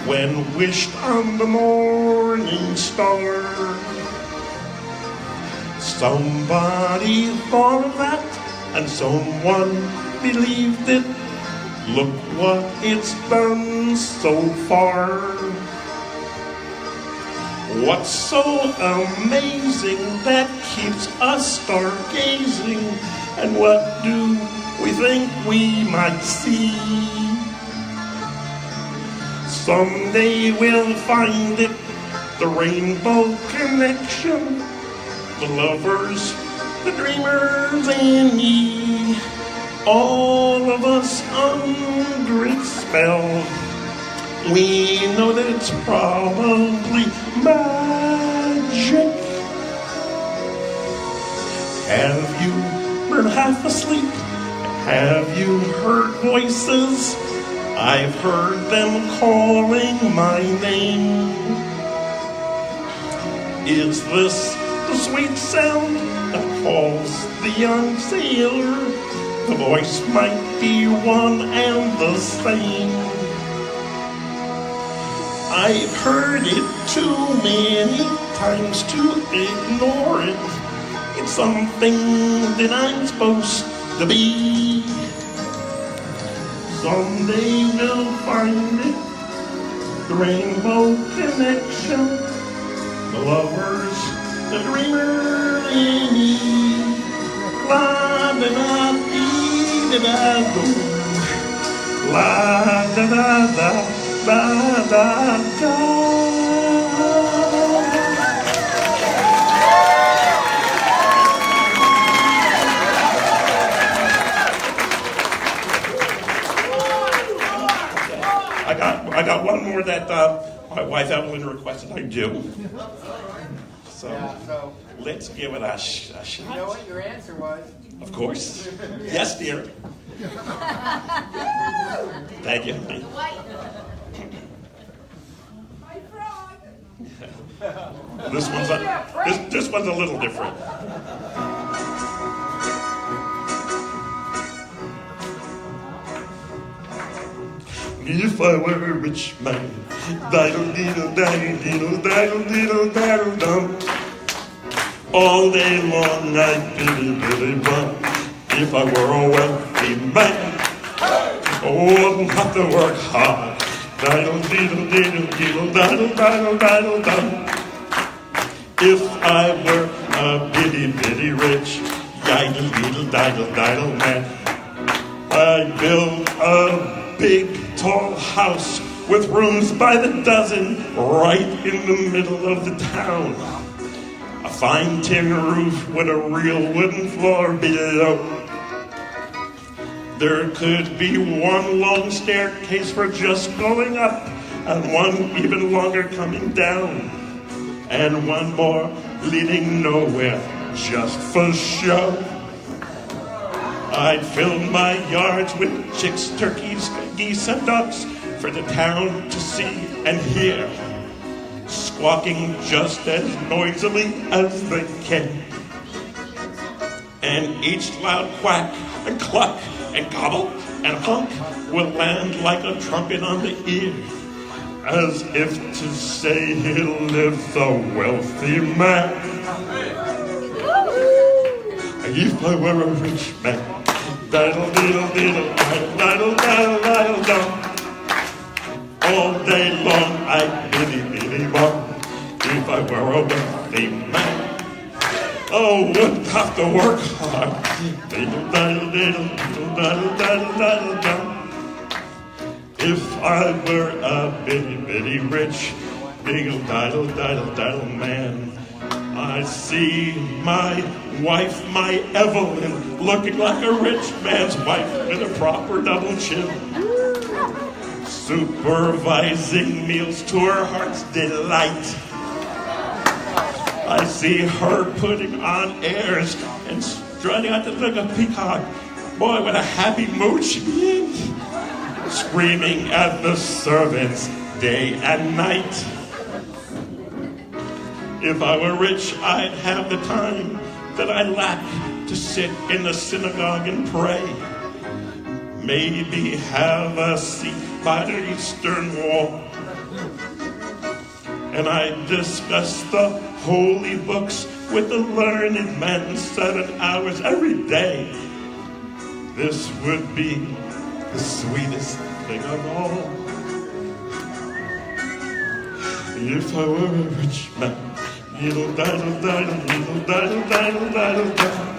when wished on the morning star? Somebody thought of that, and someone believed it. Look what it's done so far. What's so amazing that keeps us stargazing? And what do we think we might see? Someday we'll find it, the rainbow connection, the lovers, the dreamers, and me. All of us under its spell. We know that it's probably magic. Have you been half asleep? Have you heard voices? I've heard them calling my name. Is this the sweet sound that calls the young sailor? The voice might be one and the same. I've heard it too many times to ignore it. It's something that I'm supposed to be. Someday we'll find it, the rainbow connection, the lovers, the dreamer, and me. La da da dee da da do, la da da da da da. I got one more that my wife Evelyn requested I do. So let's give it a shot. You know what your answer was? Of course. Yes, dear. Thank you. This one's a little different. If I were a rich man, diddle-diddle-diddle-diddle-diddle-diddle-dum. All day long I'd biddy-biddy-bum. If I were a wealthy man. wouldn't have to work hard. Diddle, diddle, diddle, diddle, diddle, diddle, diddle, diddle. If I were a bitty, bitty rich, yiddle, diddle, diddle, diddle man, I'd build a big, tall house with rooms by the dozen right in the middle of the town. A fine tin roof with a real wooden floor below. There could be one long staircase for just going up, and one even longer coming down, and one more leading nowhere just for show. I'd fill my yards with chicks, turkeys, geese, and ducks for the town to see and hear, squawking just as noisily as they can. And each loud quack and cluck and gobble and honk will land like a trumpet on the ear, as if to say he'll live the wealthy man. If I were a rich man, diddle, diddle, diddle, diddle, diddle, diddle, diddle, diddle. All day long I'd biddy, biddy, bum. If I were a wealthy man, oh, wouldn't have to work hard. Diddle, diddle, diddle, diddle, diddle, diddle, diddle, diddle. If I were a bitty, bitty rich, diddle, diddle, diddle, diddle man, I'd see my wife, my Evelyn, looking like a rich man's wife with a proper double chin, supervising meals to her heart's delight. I see her putting on airs and strutting out the like a peacock. Boy, what a happy mood she'd be in. Screaming at the servants day and night. If I were rich, I'd have the time that I lack to sit in the synagogue and pray. Maybe have a seat by the eastern wall. And I discuss the holy books with the learned men 7 hours every day. This would be the sweetest thing of all. If I were a rich man, diddle, diddle, diddle, diddle, diddle, diddle, diddle, diddle.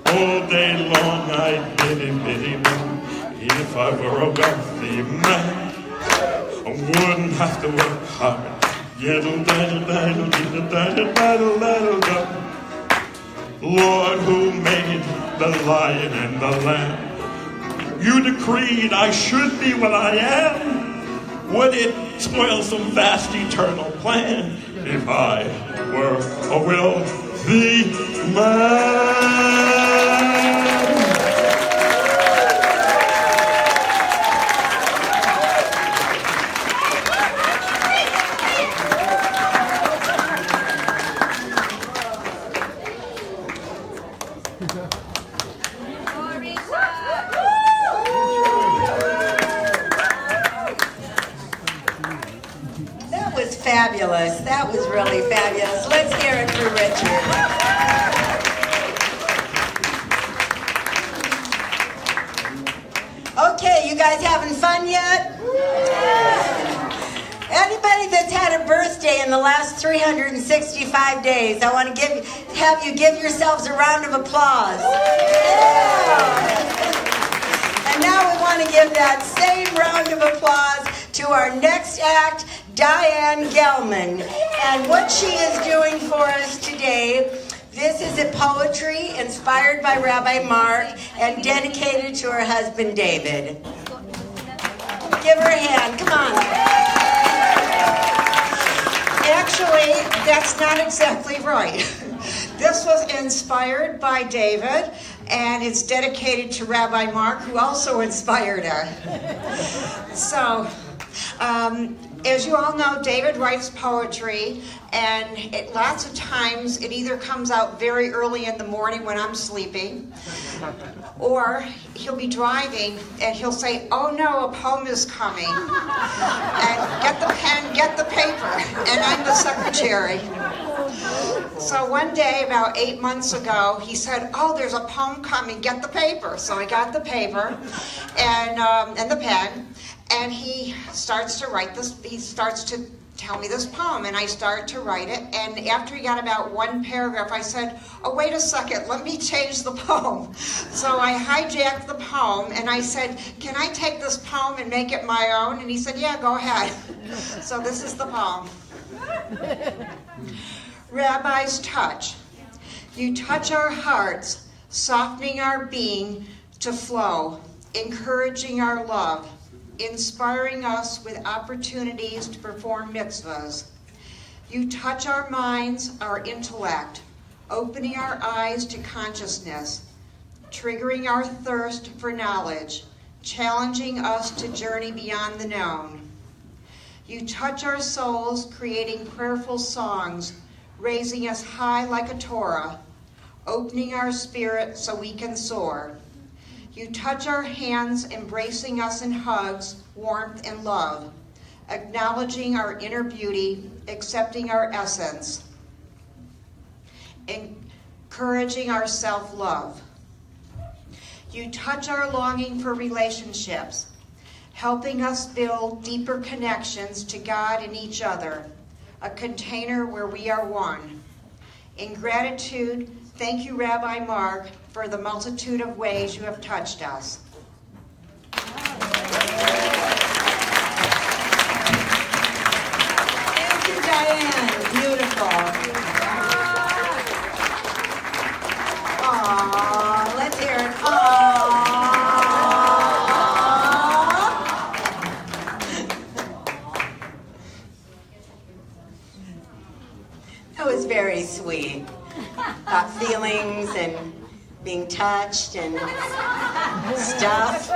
All day long I'd biddy, biddy, biddy. If I were a wealthy man, I wouldn't have to work hard. Diddle, diddle, diddle, diddle, diddle, diddle, diddle, diddle. Lord, who made the lion and the lamb, you decreed I should be what I am. Would it spoil some vast eternal plan if I were a wealthy man? Fabulous. That was really fabulous. Let's hear it for Richard. Okay, you guys having fun yet? Anybody that's had a birthday in the last 365 days, I want to have you give yourselves a round of applause. Yeah. And now we want to give that same round of applause to our next act, Diane Gelman. And what she is doing for us today, this is a poetry inspired by Rabbi Mark and dedicated to her husband David. Give her a hand, come on. Actually, that's not exactly right. This was inspired by David, and it's dedicated to Rabbi Mark, who also inspired her. So, as you all know, David writes poetry, and lots of times it either comes out very early in the morning when I'm sleeping, Or he'll be driving and he'll say, "Oh no, a poem is coming." And get the pen, get the paper, and I'm the secretary. So one day, about 8 months ago, he said, "Oh, there's a poem coming, get the paper." So I got the paper and the pen, and he starts to write this, he starts to tell me this poem, and I started to write it, and after he got about one paragraph, I said, "Oh, wait a second, let me change the poem." So I hijacked the poem, and I said, "Can I take this poem and make it my own?" And he said, "Yeah, go ahead." So this is the poem. Rabbi's touch. You touch our hearts, softening our being to flow, encouraging our love, inspiring us with opportunities to perform mitzvahs. You touch our minds, our intellect, opening our eyes to consciousness, triggering our thirst for knowledge, challenging us to journey beyond the known. You touch our souls, creating prayerful songs, raising us high like a Torah, opening our spirit so we can soar. You touch our hands, embracing us in hugs, warmth, and love, acknowledging our inner beauty, accepting our essence, encouraging our self-love. You touch our longing for relationships, helping us build deeper connections to God and each other, a container where we are one. In gratitude, thank you, Rabbi Mark, for the multitude of ways you have touched us. Thank you, Diane. Beautiful. Aww, let's hear it. That was very sweet. Got feelings and being touched and stuff.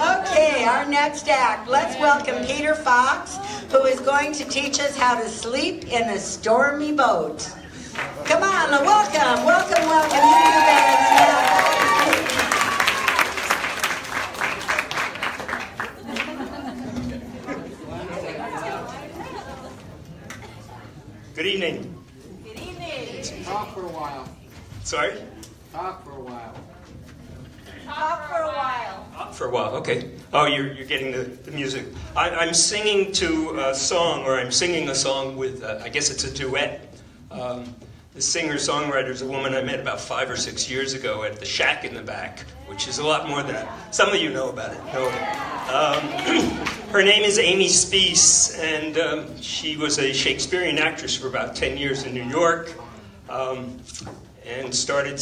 Okay, our next act. Let's welcome Peter Fox, who is going to teach us how to sleep in a stormy boat. Come on, welcome, welcome, welcome. You do better than that. Good evening. Good evening. Talk for a while. Sorry? Talk for a while. Talk for a while. For a while, okay. Oh, you're getting the music. I'm singing to a song, or I'm singing a song with, I guess it's a duet. The singer-songwriter is a woman I met about 5 or 6 years ago at the Shack in the back, which is a lot more than some of you know about it. Her name is Amy Speece, and she was a Shakespearean actress for about 10 years in New York, and started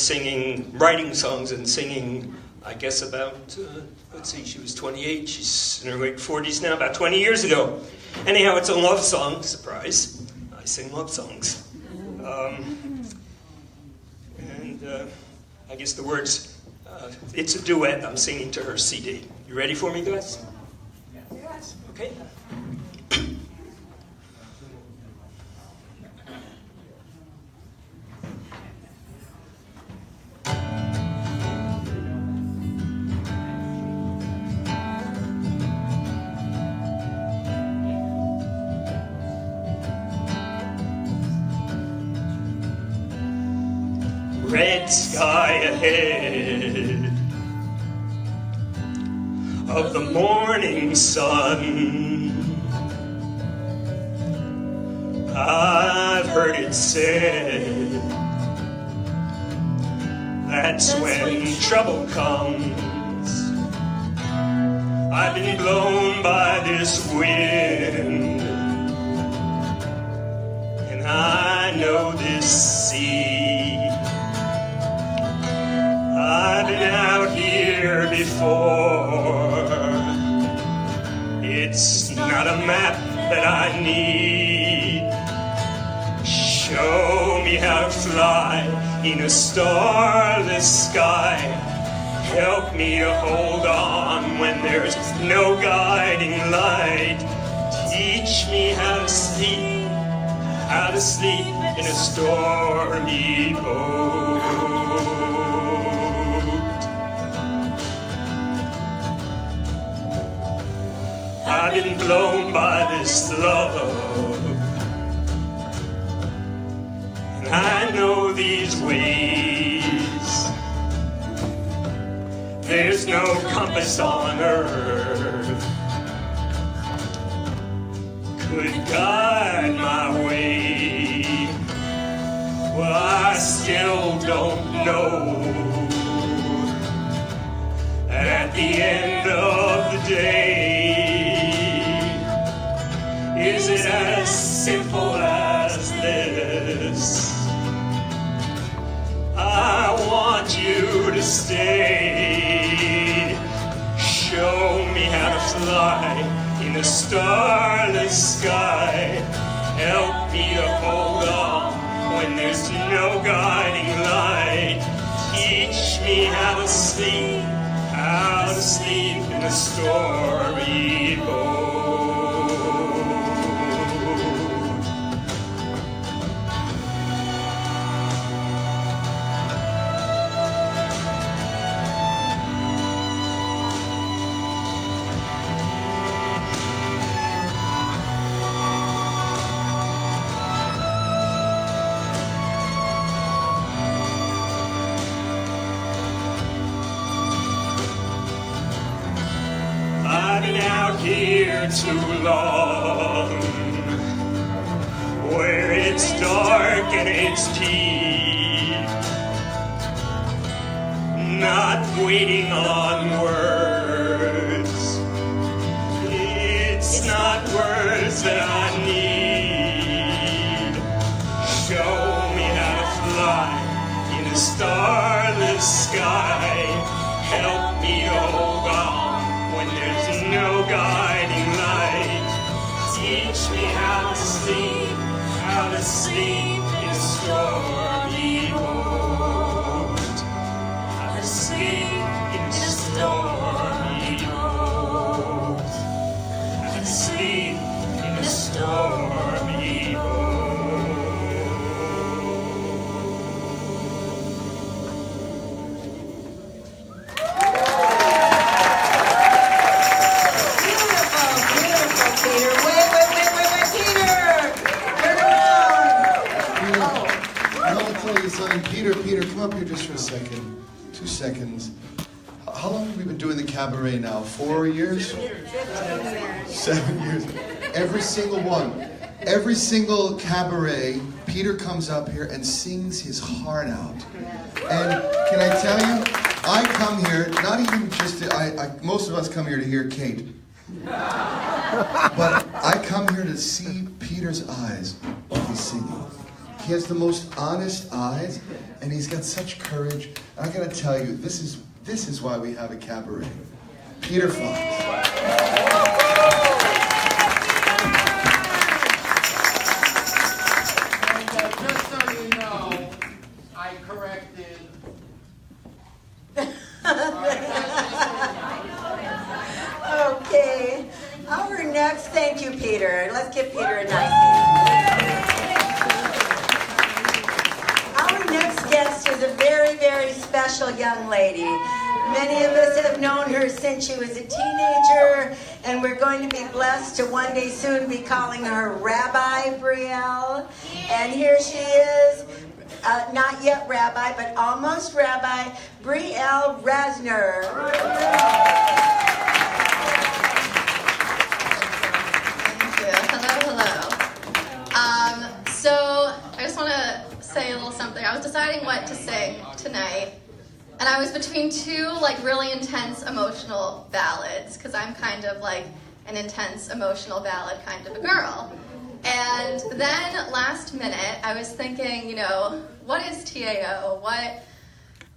writing songs and singing, I guess about, let's see, she was 28, she's in her late 40s now, about 20 years ago. Anyhow, it's a love song, surprise. I sing love songs. I guess the words, it's a duet I'm singing to her CD. You ready for me, guys? Yes. Okay. Red sky ahead of the morning sun. I've heard it said that's when trouble comes. I've been blown by this wind, and I know this sea. I've been out here before. It's not a map that I need. Show me how to fly in a starless sky. Help me to hold on when there's no guiding light. Teach me how to sleep how to sleep in a stormy boat. I've been blown by this love, and I know these ways. There's no compass on earth could guide my way. Well, I still don't know. At the end of the day, is it as simple as this? I want you to stay. Show me how to fly in a starless sky. Help me to hold on when there's no guiding light. Teach me how to sleep in a stormy boat. I've been out here too long, where it's dark and it's deep, not waiting on words. It's not words that I need. Show me how to fly in a starless sky. Help me to hold on when there's no guiding light. Teach me how to sleep in a stormy boat. How to sleep in a stormy boat. How to sleep in a stormy boat. Peter, come up here just for a second. 2 seconds. How long have we been doing the cabaret now? 4 years? 7 years. Every single one. Every single cabaret, Peter comes up here and sings his heart out. And can I tell you, I come here, not even just to, most of us come here to hear Kate. But I come here to see Peter's eyes while he's singing. He has the most honest eyes, and he's got such courage. And I gotta tell you, this is why we have a cabaret. Peter Fox. And just so you know, I corrected. Okay. Our next, thank you, Peter. Let's give Peter a nice hand. Our next guest is a very, very special young lady. Many of us have known her since she was a teenager, and we're going to be blessed to one day soon be calling her Rabbi Brielle. And here she is, not yet Rabbi, but almost Rabbi, Brielle Rasner. So I just want to say a little something. I was deciding what to sing tonight, and I was between two really intense emotional ballads, because I'm kind of like an intense emotional ballad kind of a girl. And then last minute I was thinking, what is TAO?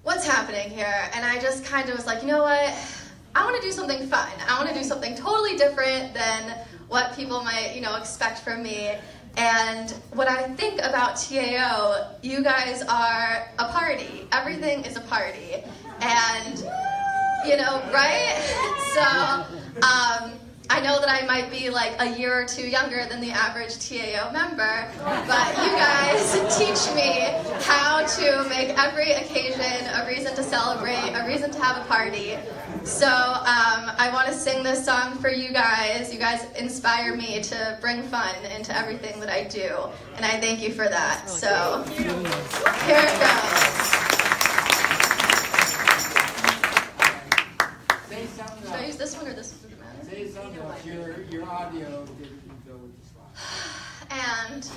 What's happening here? And I just kind of was like, you know what? I want to do something fun. I want to do something totally different than what people might, expect from me. And when I think about TAO, you guys are a party. Everything is a party. And, right? So, I know that I might be like a year or two younger than the average TAO member, but you guys teach me how to make every occasion a reason to celebrate, a reason to have a party. So I want to sing this song for you guys. You guys inspire me to bring fun into everything that I do, and I thank you for that. So here it goes. Should I use this one or this one? Say something. Your audio didn't go with the slide. And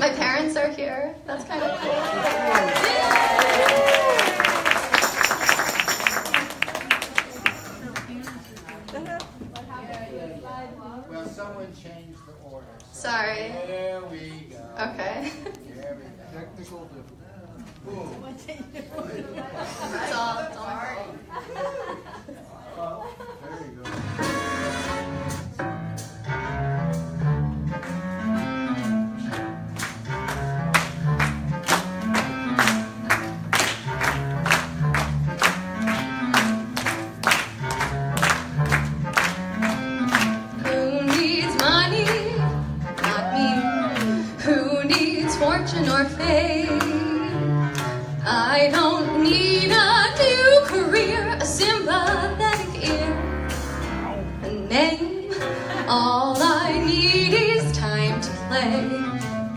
my parents are here. That's kind of cool. Well, someone changed the order. Sorry. There we go. Okay. There we go. Technical difficulty. It's all my fault. There you go. Who needs money? Not me. Who needs fortune or fame? I don't need a new career, a sympathetic ear, a name. All I need is time to play.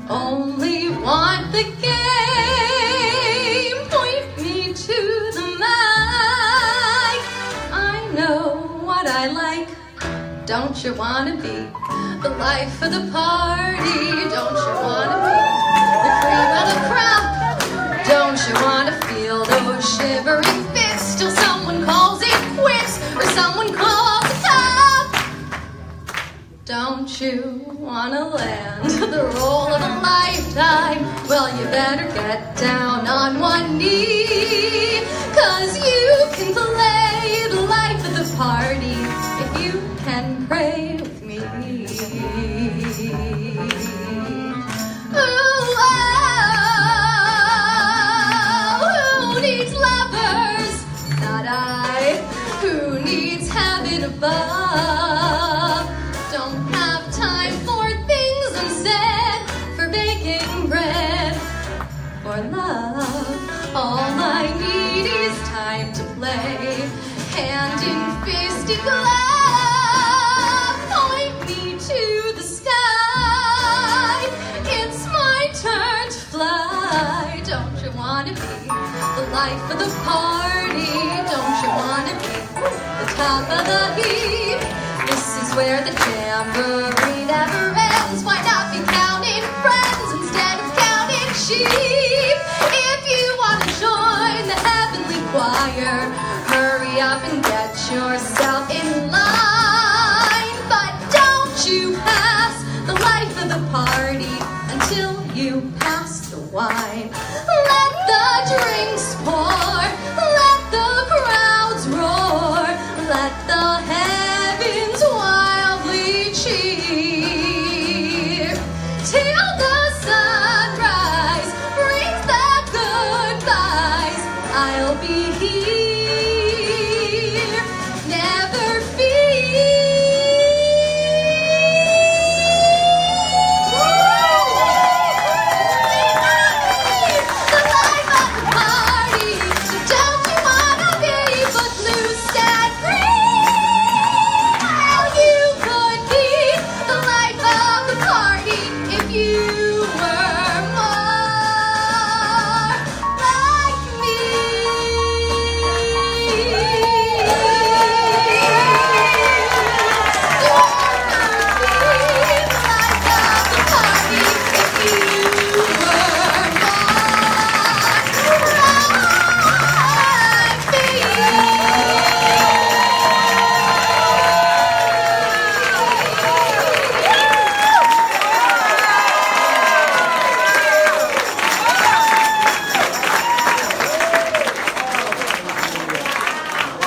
Only want the game. Point me to the mic. I know what I like. Don't you wanna be the life of the party? Don't you wanna be the cream of the crop? Don't you wanna feel those shivering fits till someone calls it quits or someone calls it up? Don't you wanna land the role of a lifetime? Well, you better get down on one knee, 'cause you can play the life of the party if you can pray with me. Ooh, who needs lovers? Not I. Who needs heaven above? Don't have time for things unsaid, for baking bread, for love. All I need is time to play, hand in fisty glove. Point me to the sky. It's my turn to fly. Don't you wanna be the life of the party? Don't you wanna be the top of the heap? This is where the jamboree never ends. Why not be counting friends instead of counting sheep? If you wanna join the heavenly choir, hurry up and get yourself in line. But don't you pass the life of the party until you pass the wine. Let the drinks pour, let the crowds roar, let the heavens wildly cheer. Till the sunrise brings the goodbyes, I'll be here, never fear. The life of the party, so don't you wanna be footloose and free? Well, you could be the life of the party if you were more like me.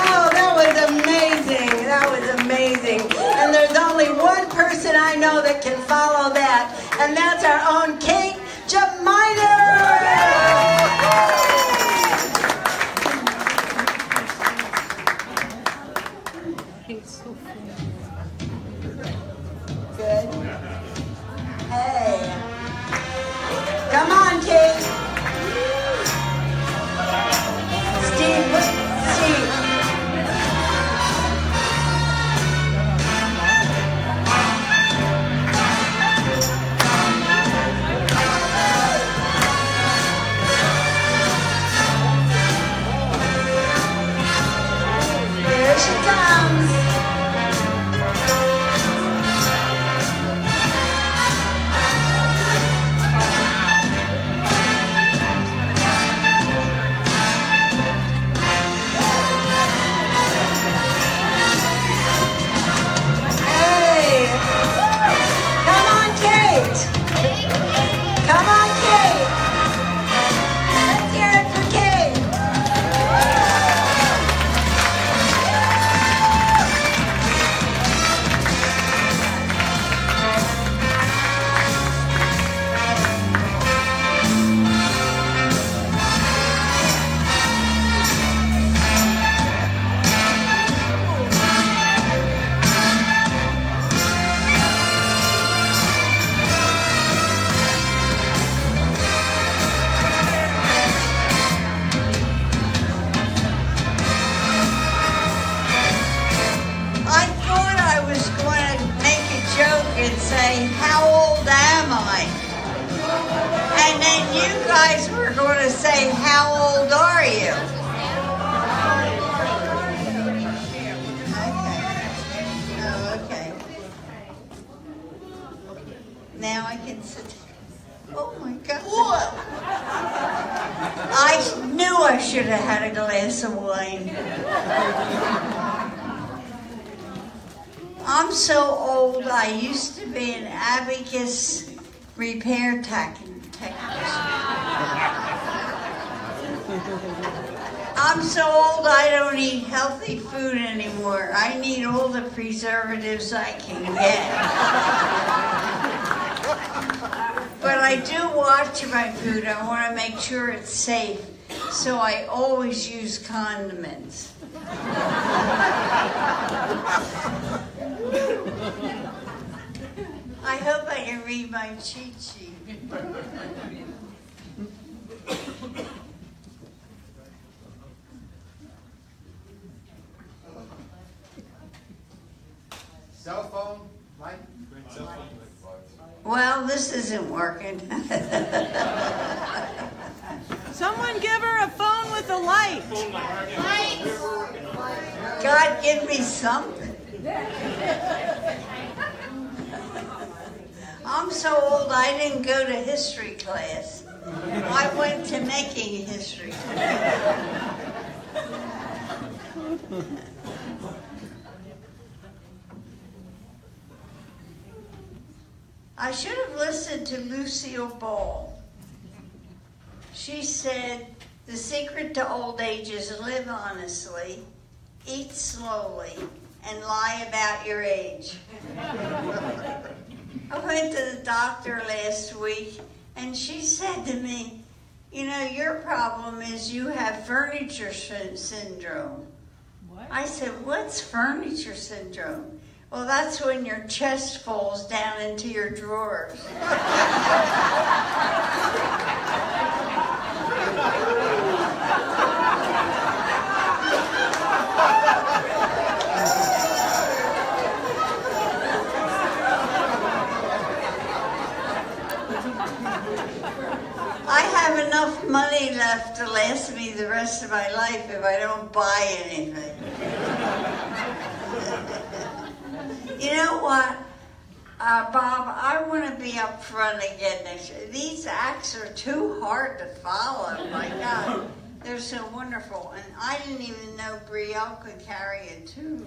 Oh, that was amazing. That was amazing. And there's only one person I know that can follow that, and that's our own Kate Jaminer. Good. Hey. Come on, Kate. Steve. Here she comes. Hey! Come on, Kate! Come on, Kate! Let's hear it for Kate! I thought I was going to make a joke and say, how old am I? And then you guys were going to say, how old are you? Okay. Now I can sit. Oh my God. Whoa. I knew I should have had a glass of wine. I'm so old, I used to be an abacus repair technician. I'm so old I don't eat healthy food anymore. I need all the preservatives I can get. But I do watch my food. I want to make sure it's safe. So I always use condiments. I hope I can read my cheat sheet. Cell phone, Mike? Cell phone. Well, this isn't working. Someone give her a phone with a light. God, give me something. I'm so old I didn't go to history class. I went to making history. I should have listened to Lucille Ball. She said, the secret to old age is live honestly, eat slowly, and lie about your age. I went to the doctor last week, and she said to me, you know, your problem is you have furniture syndrome. What? I said, what's furniture syndrome? Well, that's when your chest falls down into your drawers. I have enough money left to last me the rest of my life if I don't buy anything. You know what, Bob, I want to be up front again next year. These acts are too hard to follow. My God, they're so wonderful. And I didn't even know Brielle could carry a tune.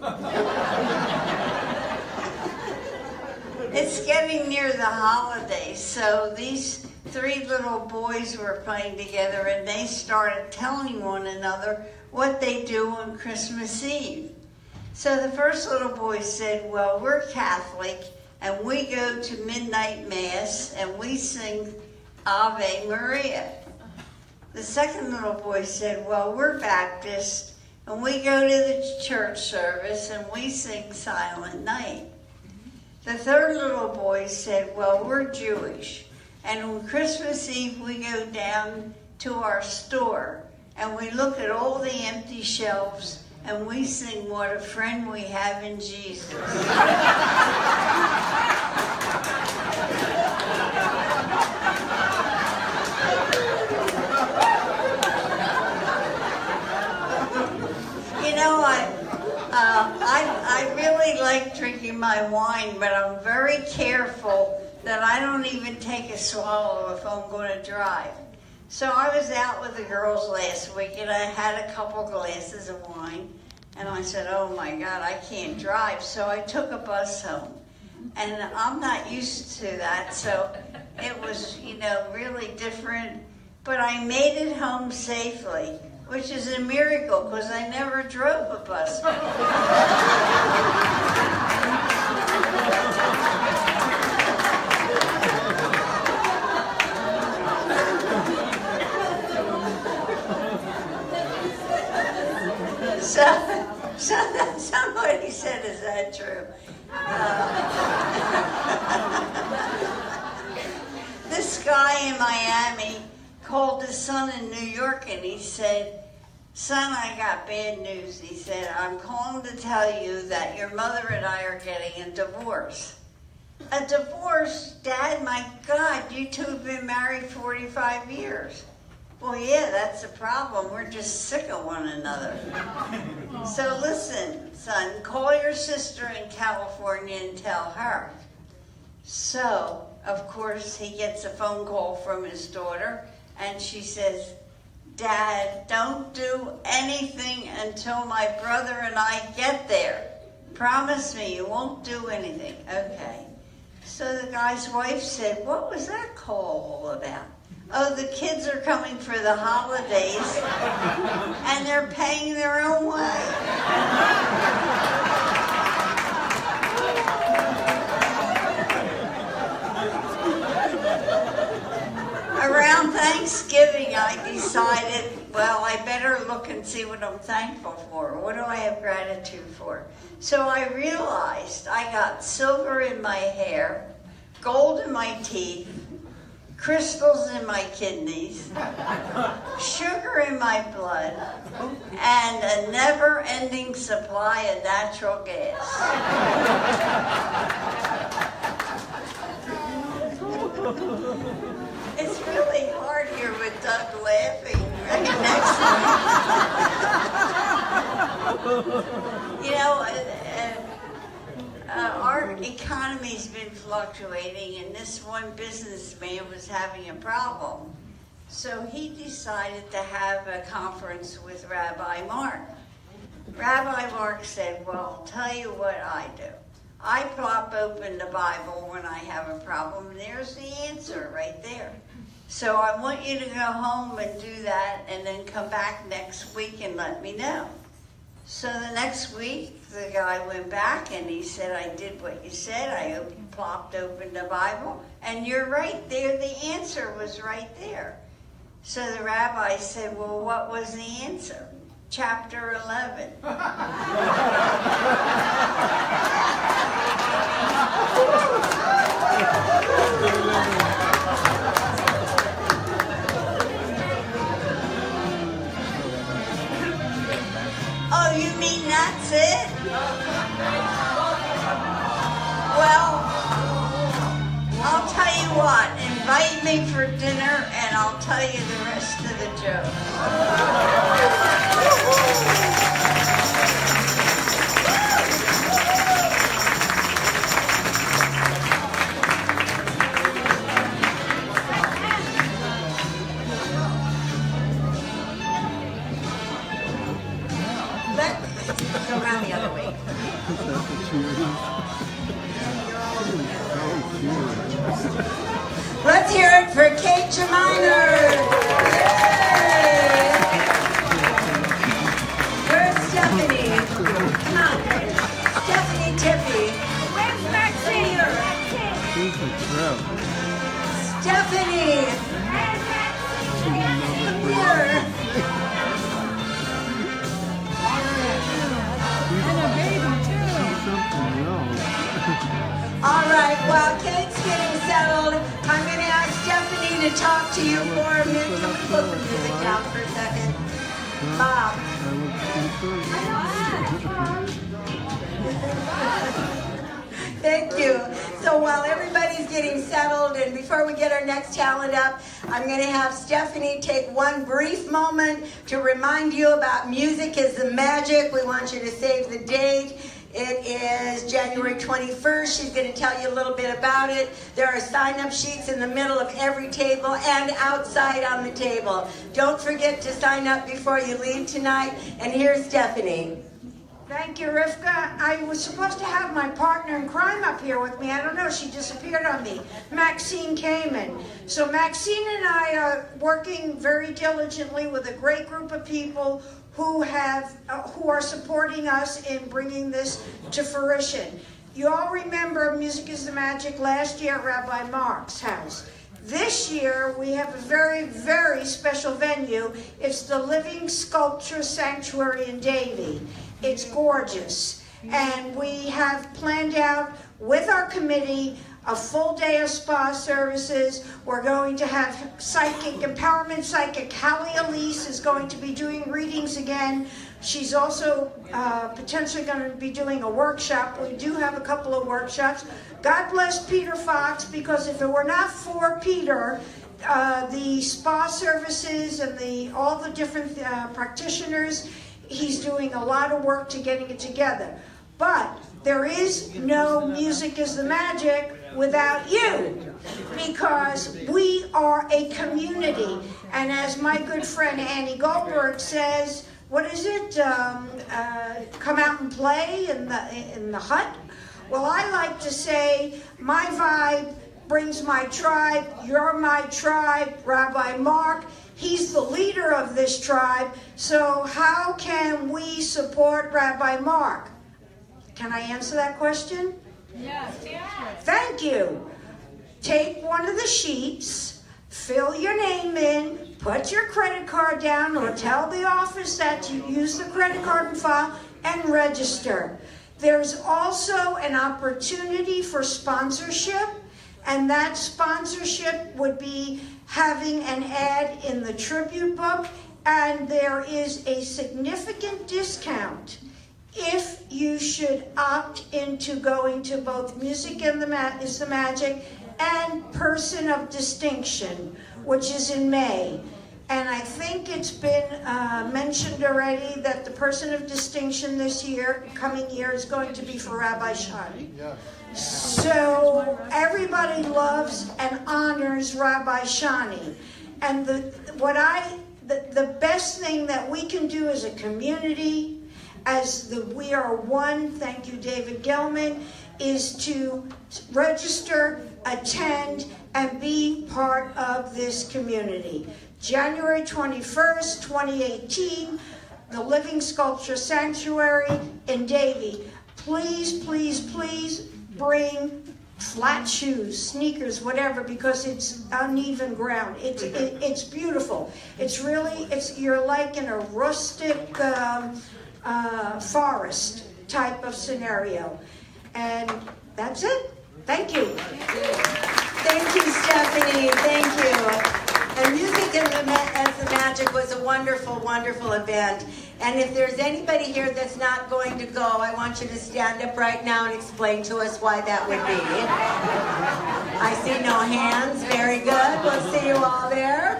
It's getting near the holidays, so these three little boys were playing together, and they started telling one another what they do on Christmas Eve. So the first little boy said, well, we're Catholic, and we go to midnight mass, and we sing Ave Maria. The second little boy said, well, we're Baptist, And we go to the church service and we sing Silent Night. The third little boy said, well, we're Jewish. And on Christmas Eve, we go down to our store and we look at all the empty shelves and we sing What a Friend We Have in Jesus. You know, I really like drinking my wine, but I'm very careful that I don't even take a swallow if I'm going to drive. So I was out with the girls last week and I had a couple glasses of wine and I said, oh my God, I can't drive. So I took a bus home and I'm not used to that. So it was, you know, really different, but I made it home safely, which is a miracle because I never drove a bus. Somebody said, is that true? This guy in Miami called his son in New York and he said, son, I got bad news. He said, I'm calling to tell you that your mother and I are getting a divorce. A divorce? Dad, my God, you two have been married 45 years. Well, yeah, that's the problem. We're just sick of one another. So listen, son, call your sister in California and tell her. So, of course, he gets a phone call from his daughter, and she says, Dad, don't do anything until my brother and I get there. Promise me you won't do anything. Okay. So the guy's wife said, what was that call all about? Oh, the kids are coming for the holidays, and they're paying their own way. Around Thanksgiving, I decided, well, I better look and see what I'm thankful for. What do I have gratitude for? So I realized I got silver in my hair, gold in my teeth, crystals in my kidneys, sugar in my blood, and a never-ending supply of natural gas. It's really hard here with Doug laughing right next to me. You know, our economy's been fluctuating, and this one businessman was having a problem. So he decided to have a conference with Rabbi Mark. Rabbi Mark said, well, I'll tell you what I do. I plop open the Bible when I have a problem, and there's the answer right there. So I want you to go home and do that, and then come back next week and let me know. So the next week, the guy went back and he said, I did what you said. I plopped open the Bible. And you're right there. The answer was right there. So the rabbi said, well, what was the answer? Chapter 11. Oh, you mean that's it? Well, I'll tell you what, invite me for dinner and I'll tell you the rest of the joke. Go around the other way. Let's hear it for Kate Jeminer. Where's Stephanie? Come on. Stephanie Tippy. Where's Maxine? Stephanie. Come here. All right, while Kate's getting settled, I'm going to ask Stephanie to talk to you for a minute. Can we put the music down for a second? Bob. Thank you. So while everybody's getting settled and before we get our next talent up, I'm going to have Stephanie take one brief moment to remind you about Music is the Magic. We want you to save the date. It is January 21st. She's going to tell you a little bit about it. There are sign-up sheets in the middle of every table and outside on the table. Don't forget to sign up before you leave tonight. And here's Stephanie. Thank you, Rivka. I was supposed to have my partner in crime up here with me. I don't know, she disappeared on me. Maxine Kamen. So Maxine and I are working very diligently with a great group of people who are supporting us in bringing this to fruition. You all remember Music is the Magic last year at Rabbi Mark's house. This year, we have a very, very special venue. It's the Living Sculpture Sanctuary in Davie. It's gorgeous. And we have planned out with our committee a full day of spa services. We're going to have psychic, empowerment psychic. Hallie Elise is going to be doing readings again. She's also potentially going to be doing a workshop. We do have a couple of workshops. God bless Peter Fox, because if it were not for Peter, the spa services and all the different practitioners, he's doing a lot of work to getting it together. But there is no Music is the Magic without you, because we are a community. And as my good friend Annie Goldberg says, what is it? Come out and play in the hut? Well, I like to say my vibe brings my tribe. You're my tribe. Rabbi Mark, he's the leader of this tribe. So how can we support Rabbi Mark? Can I answer that question? Yes. Thank you. Take one of the sheets, fill your name in, put your credit card down, or tell the office that you use the credit card and file, and register. There's also an opportunity for sponsorship, and that sponsorship would be having an ad in the tribute book, and there is a significant discount if you should opt into going to both Music is the Magic and Person of Distinction, which is in May. And I think it's been mentioned already that the Person of Distinction this year, coming year, is going to be for Rabbi Shani. Yeah. So everybody loves and honors Rabbi Shani. And the best thing that we can do as a community, we are one, thank you David Gelman, is to register, attend, and be part of this community. January 21st, 2018, the Living Sculpture Sanctuary in Davie. Please, please, please bring flat shoes, sneakers, whatever, because it's uneven ground. It's beautiful. You're like in a rustic forest type of scenario. And that's it. Thank you. Thank you, Stephanie. Thank you. And Music as the Magic was a wonderful, wonderful event. And if there's anybody here that's not going to go, I want you to stand up right now and explain to us why that would be. I see no hands. Very good. We'll see you all there.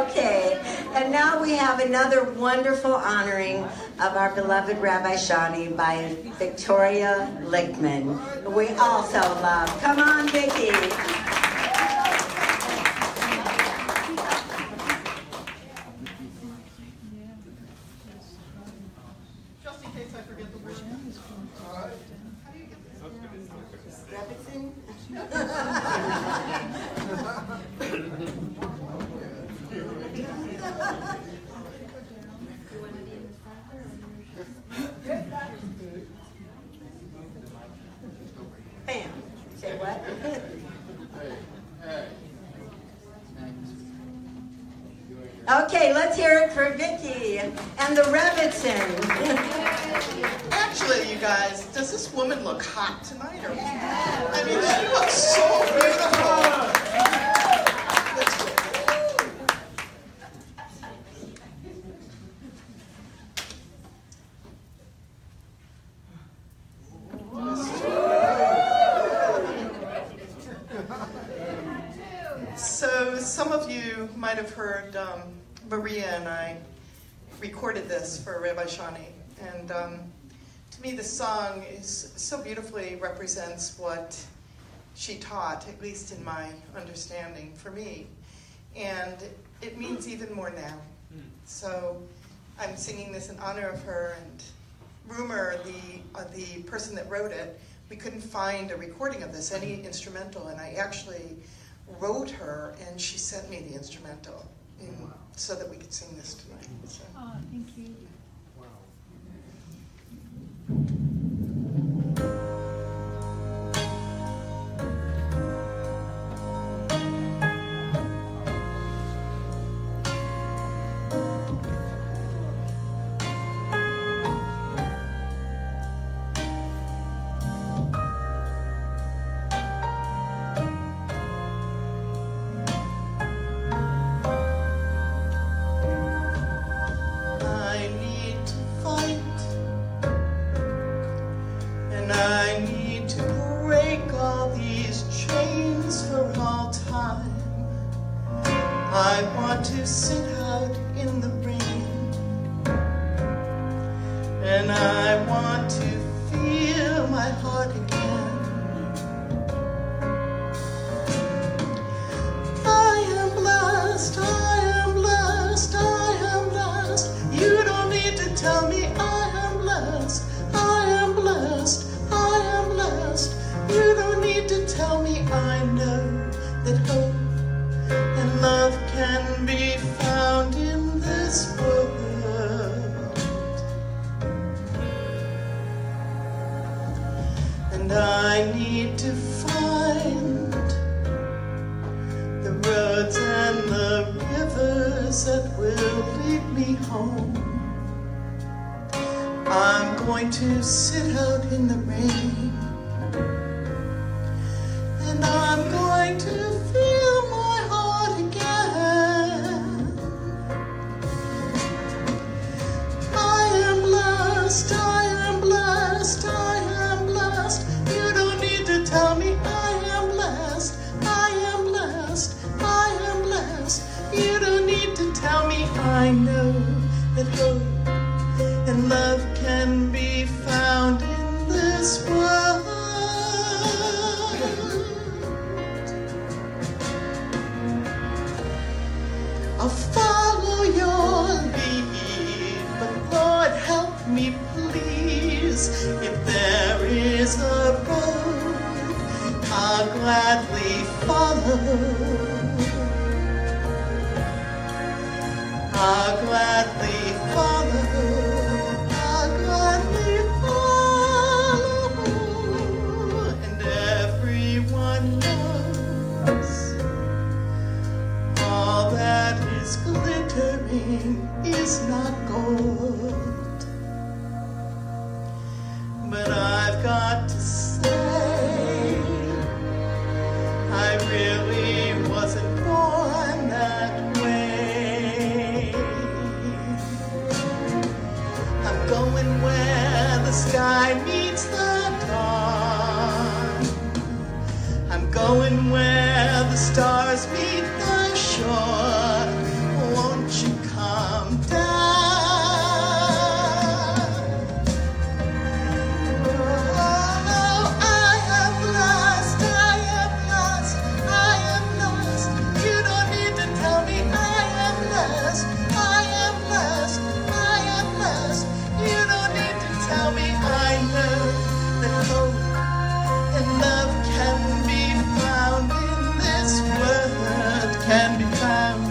Okay. And now we have another wonderful honoring of our beloved Rabbi Shani by Victoria Lichtman, who we also love. Come on, Vicki. Bam. Say what? Okay, let's hear it for Vicki and the Rebbitson. Action! seriously, you guys, does this woman look hot tonight? Or, I mean, she looks so beautiful. So some of you might have heard Maria and I recorded this for Rabbi Shani, and to me this song is so beautifully represents what she taught, at least in my understanding, for me, and it means even more now. So I'm singing this in honor of her, and rumor, the person that wrote it, we couldn't find a recording of this, any instrumental, and I actually wrote her, and she sent me the instrumental so that we could sing this tonight. So. Oh, thank you. I want to sit out in the rain, and I want to feel my heart again. I am blessed, I am blessed, I am blessed. You don't need to tell me I am blessed, I am blessed, I am blessed. You don't need to tell me I know that hope and love can be found in this world. And I need to find the roads and the rivers that will lead me home. I'm going to sit out in the rain, and I'm going to feel my heart again. I am blessed, I am blessed, I am blessed. You don't need to tell me I am blessed, I am blessed, I am blessed. You don't need to tell me I know that hope and love can be found in this world. I'll follow your lead, but Lord help me please. If there is a road, I'll gladly follow. I'll gladly follow. I'll gladly follow. And everyone knows all that is glittering is not gold. But I've got to say, I really wasn't born that way. I'm going where the sky meets the dawn. I'm going where the stars meet the shore. Won't you come down? Oh, I am blessed, I am blessed, I am blessed. You don't need to tell me I am blessed, I am blessed, I am blessed. You don't need to tell me I know that hope and love can be found in this world, can be found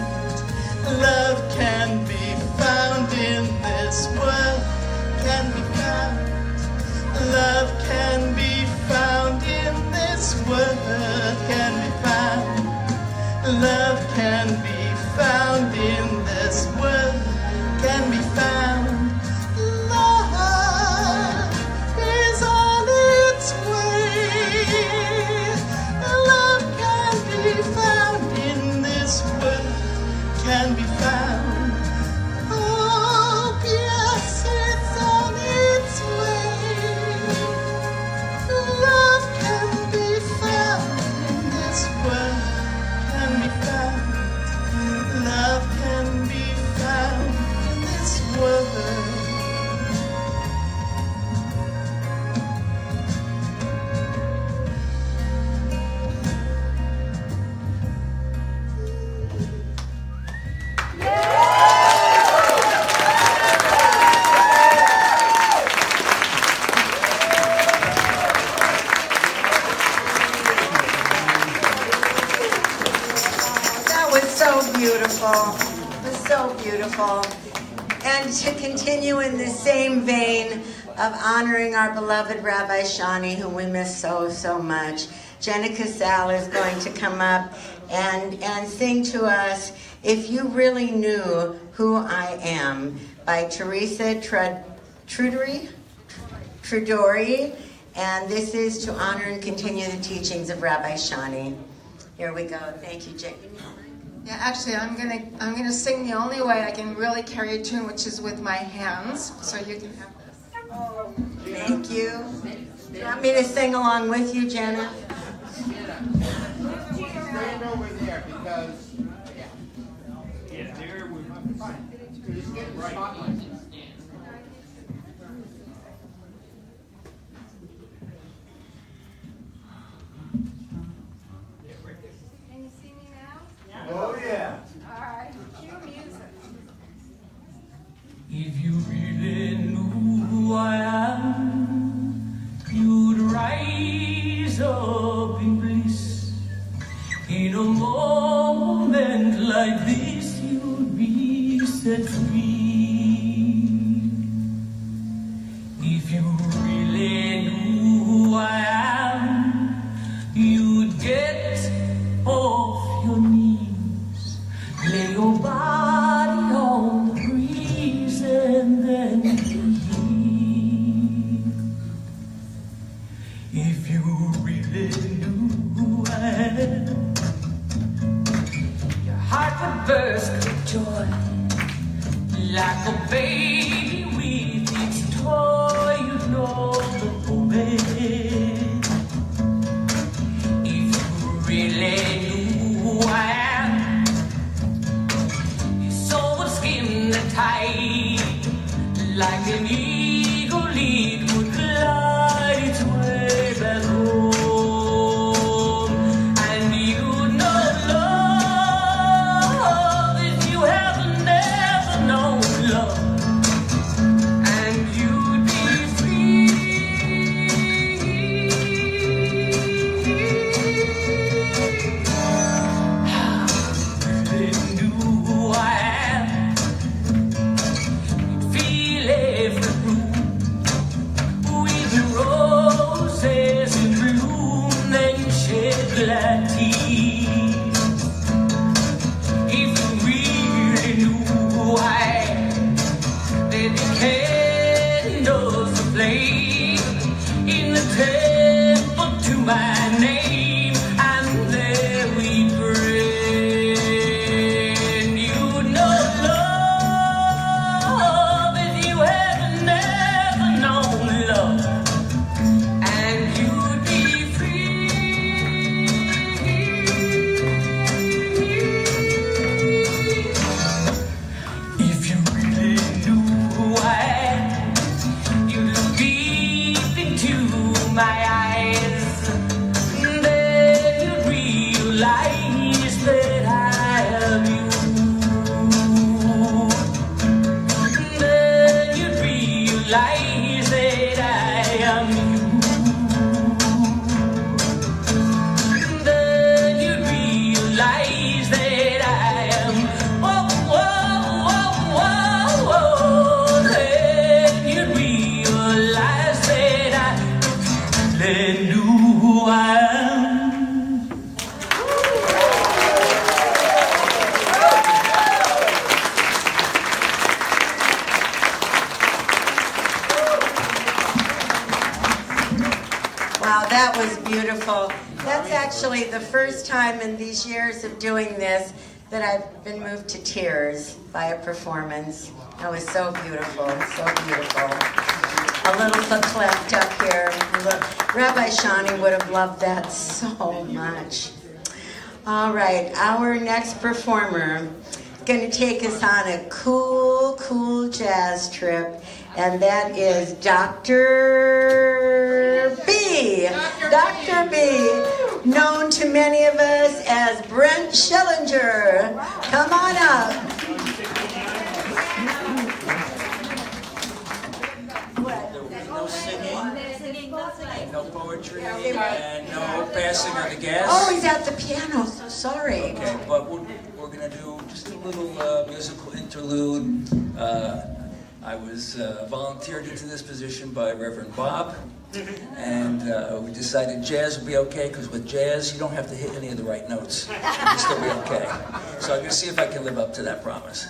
beautiful. It was so beautiful. And to continue in the same vein of honoring our beloved Rabbi Shani, whom we miss so, so much, Jenna Casal is going to come up and sing to us If You Really Knew Who I Am by Teresa Trudori. And this is to honor and continue the teachings of Rabbi Shani. Here we go. Thank you, Jake. Yeah, actually, I'm gonna sing the only way I can really carry a tune, which is with my hands. So you can have this. Oh, thank you. Do you want me to sing along with you, Jenna? Stand over there because, yeah, there we just get the spotlight. Can you see me now? Oh, yeah. All right, cue music. If you really knew who I am, you'd rise up in bliss. In a moment like this, you'd be set free. If you really knew who I am, you'd get off your knees, lay your body on the breeze, and then leave. If you really knew who I am, heart would burst with joy, like a baby with its toy. You know the moment. If you really knew who I am, your soul would skim the tide, like an eagle. It would glide its way back home, and you'd know love if you have never known love, and you'd be free. If you knew who I am, you'd feel every room with the roses in bloom, then shed glad tears. If you really knew who I am, there'd be candles aflame in the temple to my name, and there we pray. And you'd know love if you had never known love, and you'd be if you really knew who I am, you look deep into my eyes, and then you'd realize that I am you. And then you'd realize that I am you. And then you'd realize that I am. Whoa, whoa, whoa, whoa, whoa. Then you'd realize that I really knew who I am. Wow, that was beautiful. That's actually the first time in these years of doing this that I've been moved to tears by a performance. That was so beautiful, so beautiful. A little verklempt up here. Rabbi Shani would have loved that so much. All right, our next performer is going to take us on a cool, cool jazz trip, and that is Dr. B. Dr. B, known to many of us as Brent Schillinger. Come on up. No singing, no poetry and no passing of the gas. Oh, he's at the piano, so sorry. Okay, but we're going to do just a little musical interlude. I was volunteered into this position by Reverend Bob, and we decided jazz would be okay, because with jazz, you don't have to hit any of the right notes. You'll still be okay. So I'm going to see if I can live up to that promise.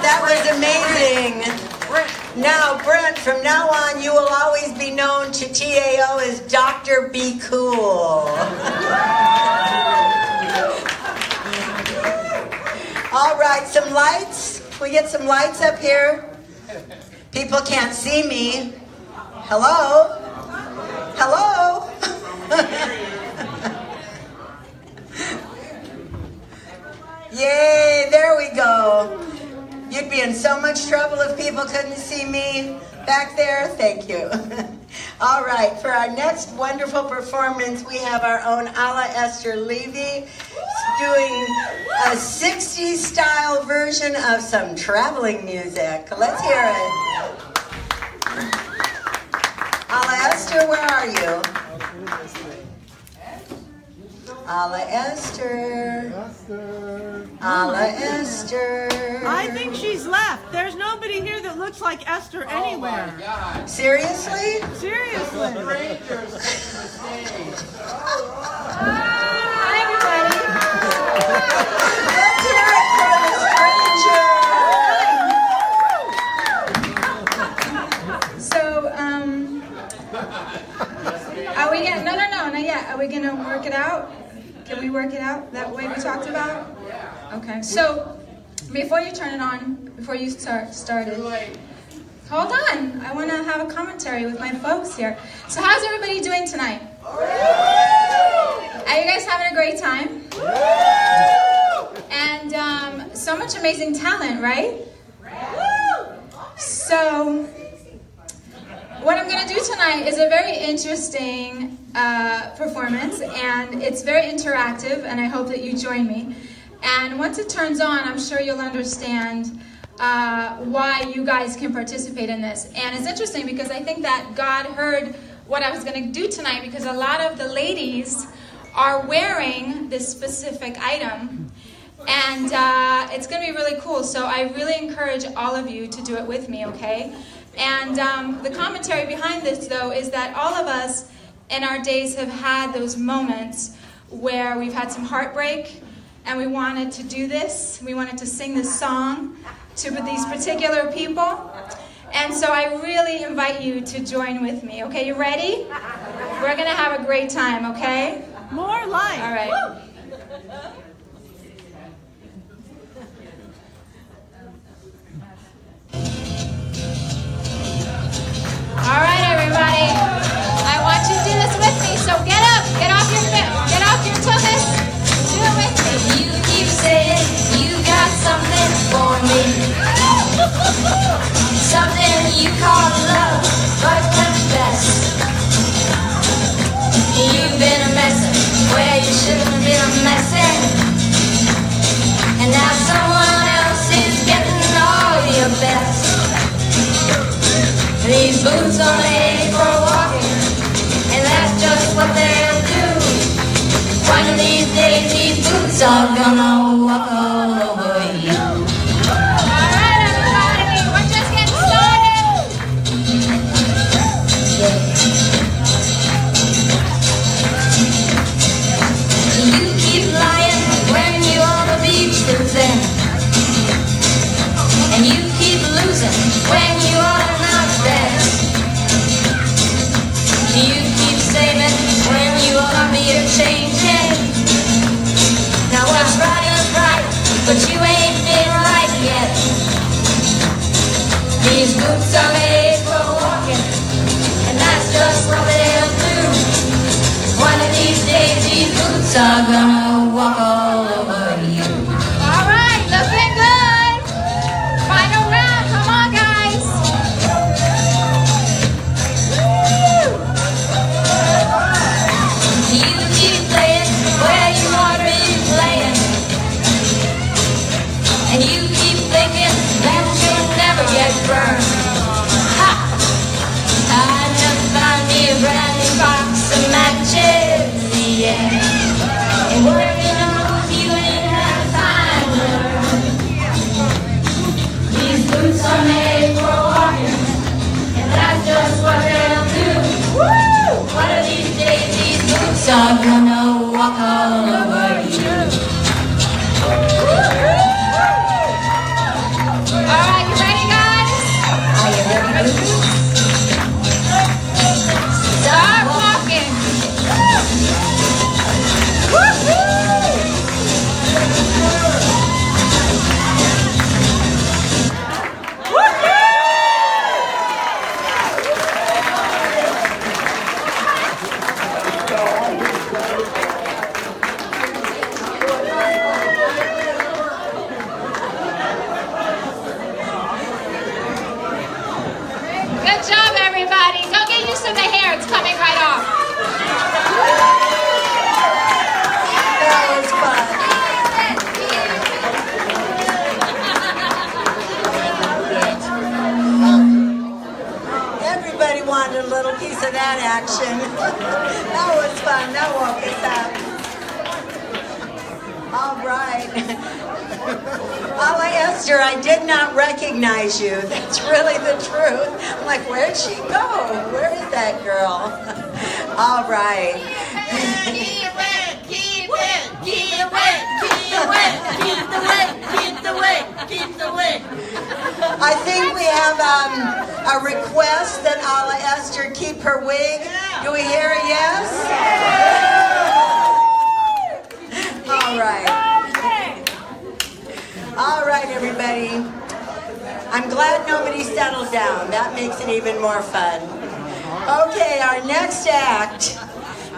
That was amazing. Now, Brent, from now on, you will always be known to TAO as Dr. Be Cool. All right, some lights. Can we get some lights up here? People can't see me. Hello? Hello? Yay, there we go. You'd be in so much trouble if people couldn't see me back there. Thank you. All right, for our next wonderful performance, we have our own Alla Esther Levy doing a 60s style version of some traveling music. Let's hear it. Alla Esther, where are you? Alla Esther. Alla Esther. I think she's left. There's nobody here that looks like Esther anywhere. Oh my God. Seriously? Seriously. Strangers the stage. Hi, everybody. Let's hear it for the stranger. So, are we gonna, no, not yet. Are we gonna work it out? Can we work it out that way we talked about? Okay, so before you turn it on, before you started, hold on. I want to have a commentary with my folks here. So how's everybody doing tonight? Are you guys having a great time? And so much amazing talent, right? So What I'm going to do tonight is a very interesting performance, and it's very interactive, and I hope that you join me. And once it turns on, I'm sure you'll understand why you guys can participate in this. And it's interesting because I think that God heard what I was going to do tonight, because a lot of the ladies are wearing this specific item. And it's going to be really cool. So I really encourage all of you to do it with me, okay? And the commentary behind this, though, is that all of us in our days have had those moments where we've had some heartbreak, and we wanted to do this. We wanted to sing this song to these particular people. And so I really invite you to join with me. Okay, you ready? We're going to have a great time, okay? More life. All right. Woo! All right, everybody. I want you to do this with me. So get up, get off your tuchus. Do it with me. You keep saying you got something for me, something you call love, but confess you've been a messin' where you shouldn't have been a messin', and now someone else is getting all your best. These boots are made for walking, and that's just what they'll do. One of these days, these boots are gonna walk all over you. All right, everybody, we're just getting started. You keep lying when you ought to be truthing, and you keep losing when you ought to not bet. You keep saving when you ought to be changing. Now what's right is right, but you ain't been right yet. These boots are made for walking, and that's just what they'll do. One of these days, these boots are gonna walk all over you. All right, looking good. Final round, come on, guys. You keep playing where you ought to be playing, and you keep thinking that you'll never get burned. Ha! I just found me a brand new box of matches, yeah, and working on you ain't had time to learn. These boots are made for walking, and that's just what they'll do. Woo! One of these days, these boots are gonna walk all over you. All right, you ready, guys? Are you ready? Start walking. Good job, everybody. Don't get used to the hair. It's coming right off. That was fun. Everybody wanted a little piece of that action. That was fun. That woke us up. All right. Paula Esther, I did not recognize you. That's really the truth. I'm like, where'd she go? Where is that girl? All right. Keep the weight. I think we have a request that Paula Esther keep her wig. Do we hear a yes? All right. All right, everybody. I'm glad nobody settled down. That makes it even more fun. Okay, our next act.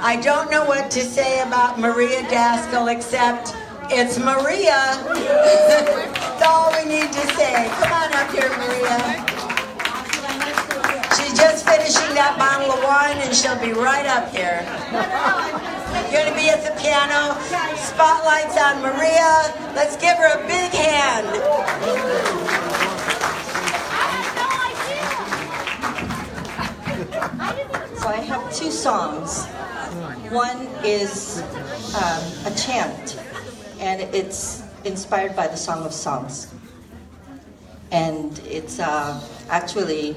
I don't know what to say about Maria Daskell except it's Maria. That's all we need to say. Come on up here, Maria. She just finishing that bottle of wine and she'll be right up here. You're going to be at the piano. Spotlight's on Maria. Let's give her a big hand. So I have two songs. One is a chant, and it's inspired by the Song of Songs. And it's actually,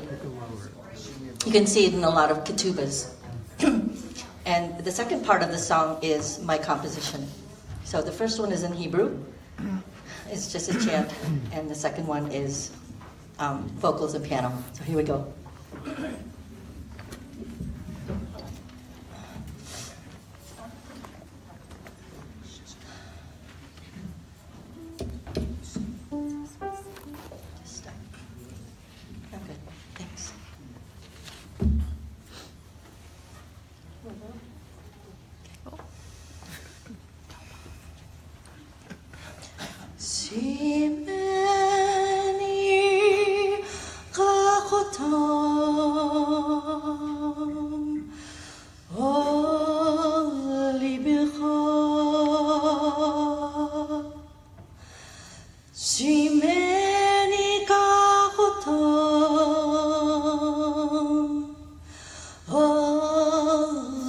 you can see it in a lot of ketubas. And the second part of the song is my composition. So the first one is in Hebrew. It's just a chant. And the second one is vocals and piano. So here we go. Okay, thanks. Simeni kachotam olibicha Simeni kachotam ozraecha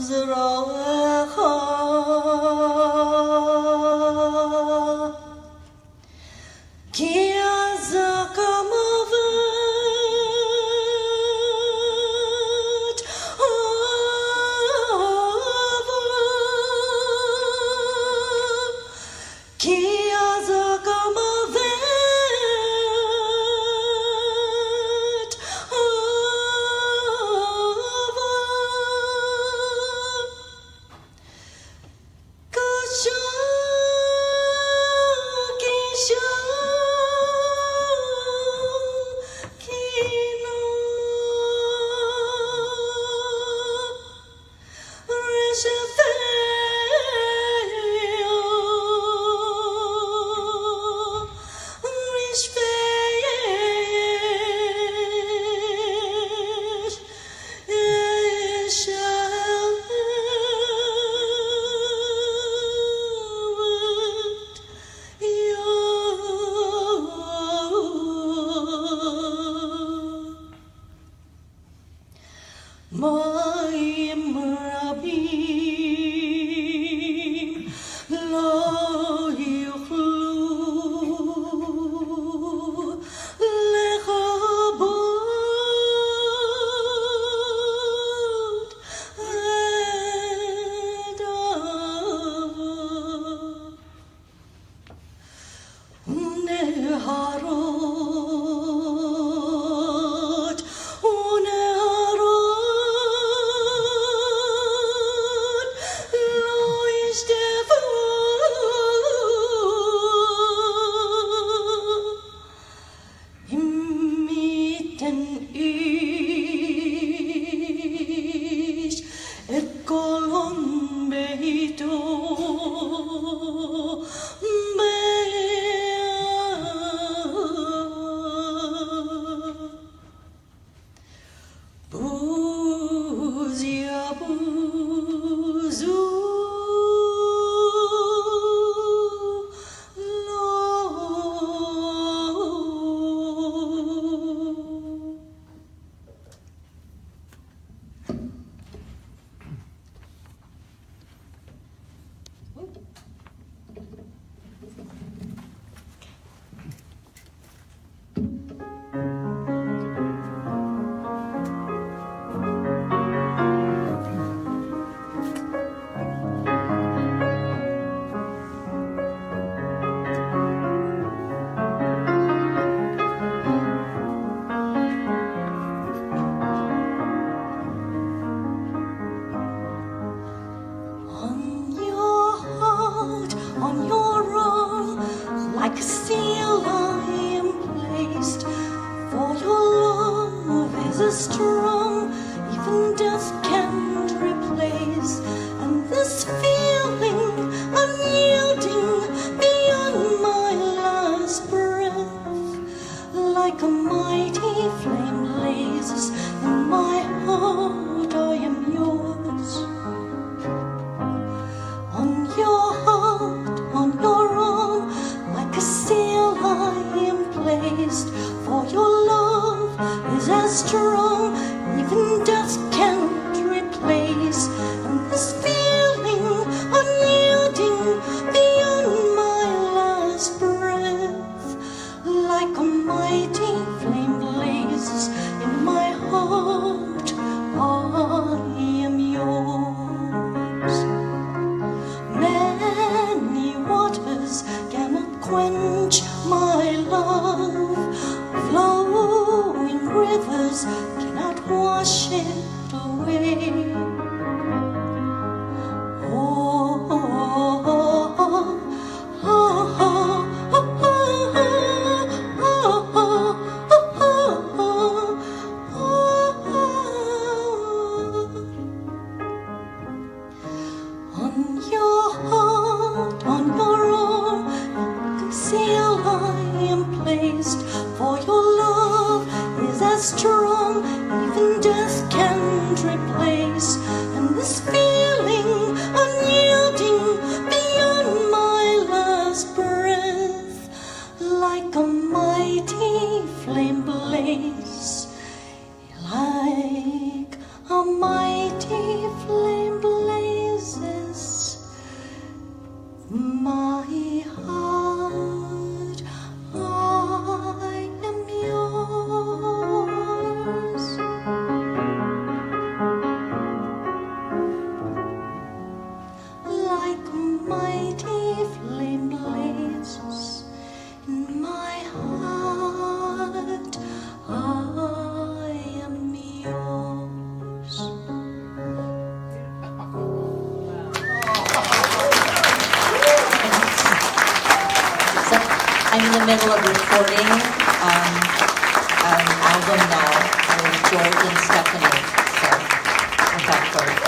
I'm in the middle of recording an album now with George and Stephanie. So, without further.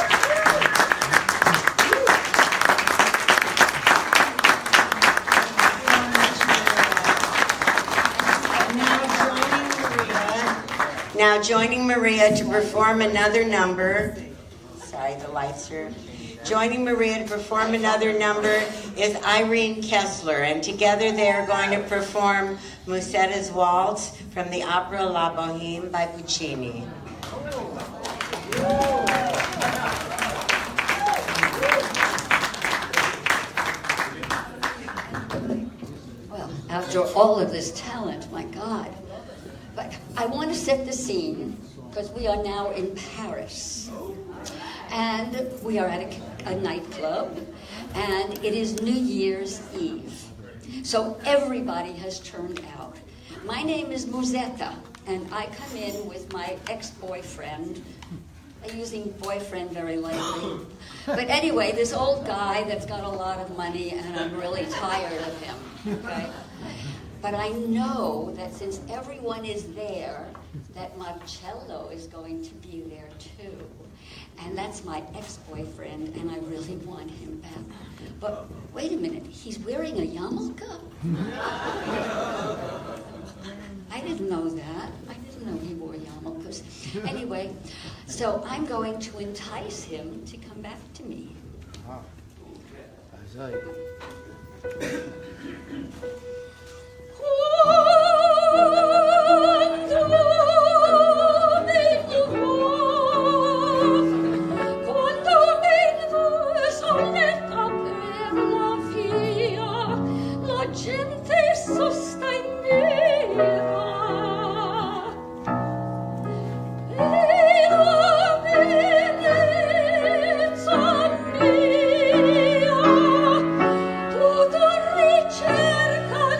Now joining Maria to perform another number. Sorry, the lights are. Joining Maria to perform another number is Irene Tessler, and together they are going to perform Musetta's Waltz from the opera La Bohème by Puccini. Well, after all of this talent, my God. But I want to set the scene because we are now in Paris. And we are at a nightclub, and it is New Year's Eve. So everybody has turned out. My name is Musetta, and I come in with my ex-boyfriend. I'm using boyfriend very lightly. But anyway, this old guy that's got a lot of money, and I'm really tired of him, okay? But I know that since everyone is there, that Marcello is going to be there too. And that's my ex-boyfriend, and I really want him back. But wait a minute, he's wearing a yarmulke? I didn't know that. I didn't know he wore yarmulkes. Anyway, so I'm going to entice him to come back to me. Cerca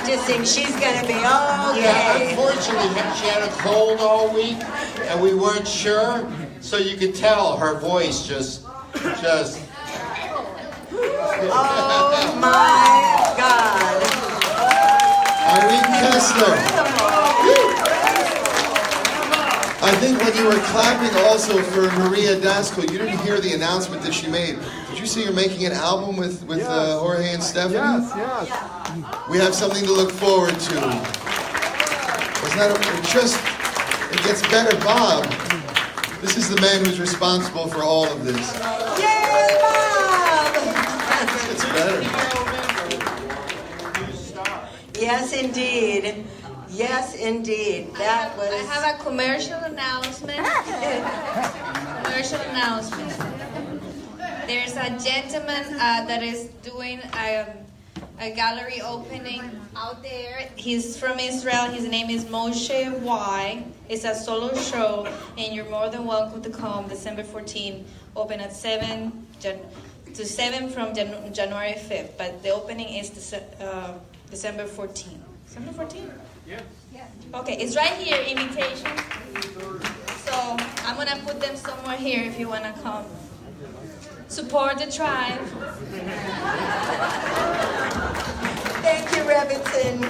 practicing. She's going to be okay. Yeah, unfortunately, she had a cold all week, and we weren't sure, so you could tell her voice just. Oh my God. Irene Tessler. I think when you were clapping also for Maria Dasco, you didn't hear the announcement that she made. Did you see her making an album with Jorge and Stephanie? Yes. We have something to look forward to. It gets better, Bob. This is the man who's responsible for all of this. Yay, Bob! It's better. Yes, indeed. Yes, indeed. That was. I have a commercial announcement. There's a gentleman that is doing a gallery opening out there. He's from Israel. His name is Moshe Y. It's a solo show, and you're more than welcome to come December 14th. Open at 7 to 7 from January 5th. But the opening is December 14th. December 14th? Yeah. Okay, it's right here, invitation. So I'm gonna put them somewhere here if you wanna come. Support the tribe. Thank you, Rebbitzin.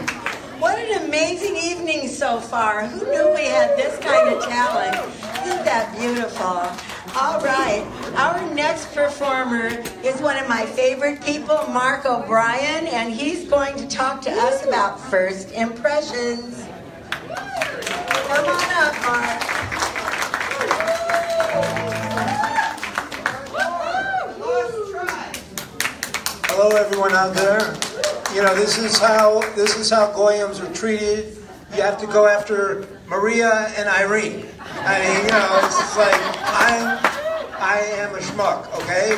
What an amazing evening so far. Who knew we had this kind of talent? Isn't that beautiful? All right, our next performer is one of my favorite people, Mark O'Brien, and he's going to talk to us about first impressions. Come on up, Mark. Hello, everyone out there. You know, this is how Goyams are treated. You have to go after Maria and Irene. I mean, you know, it's just like I am a schmuck, okay?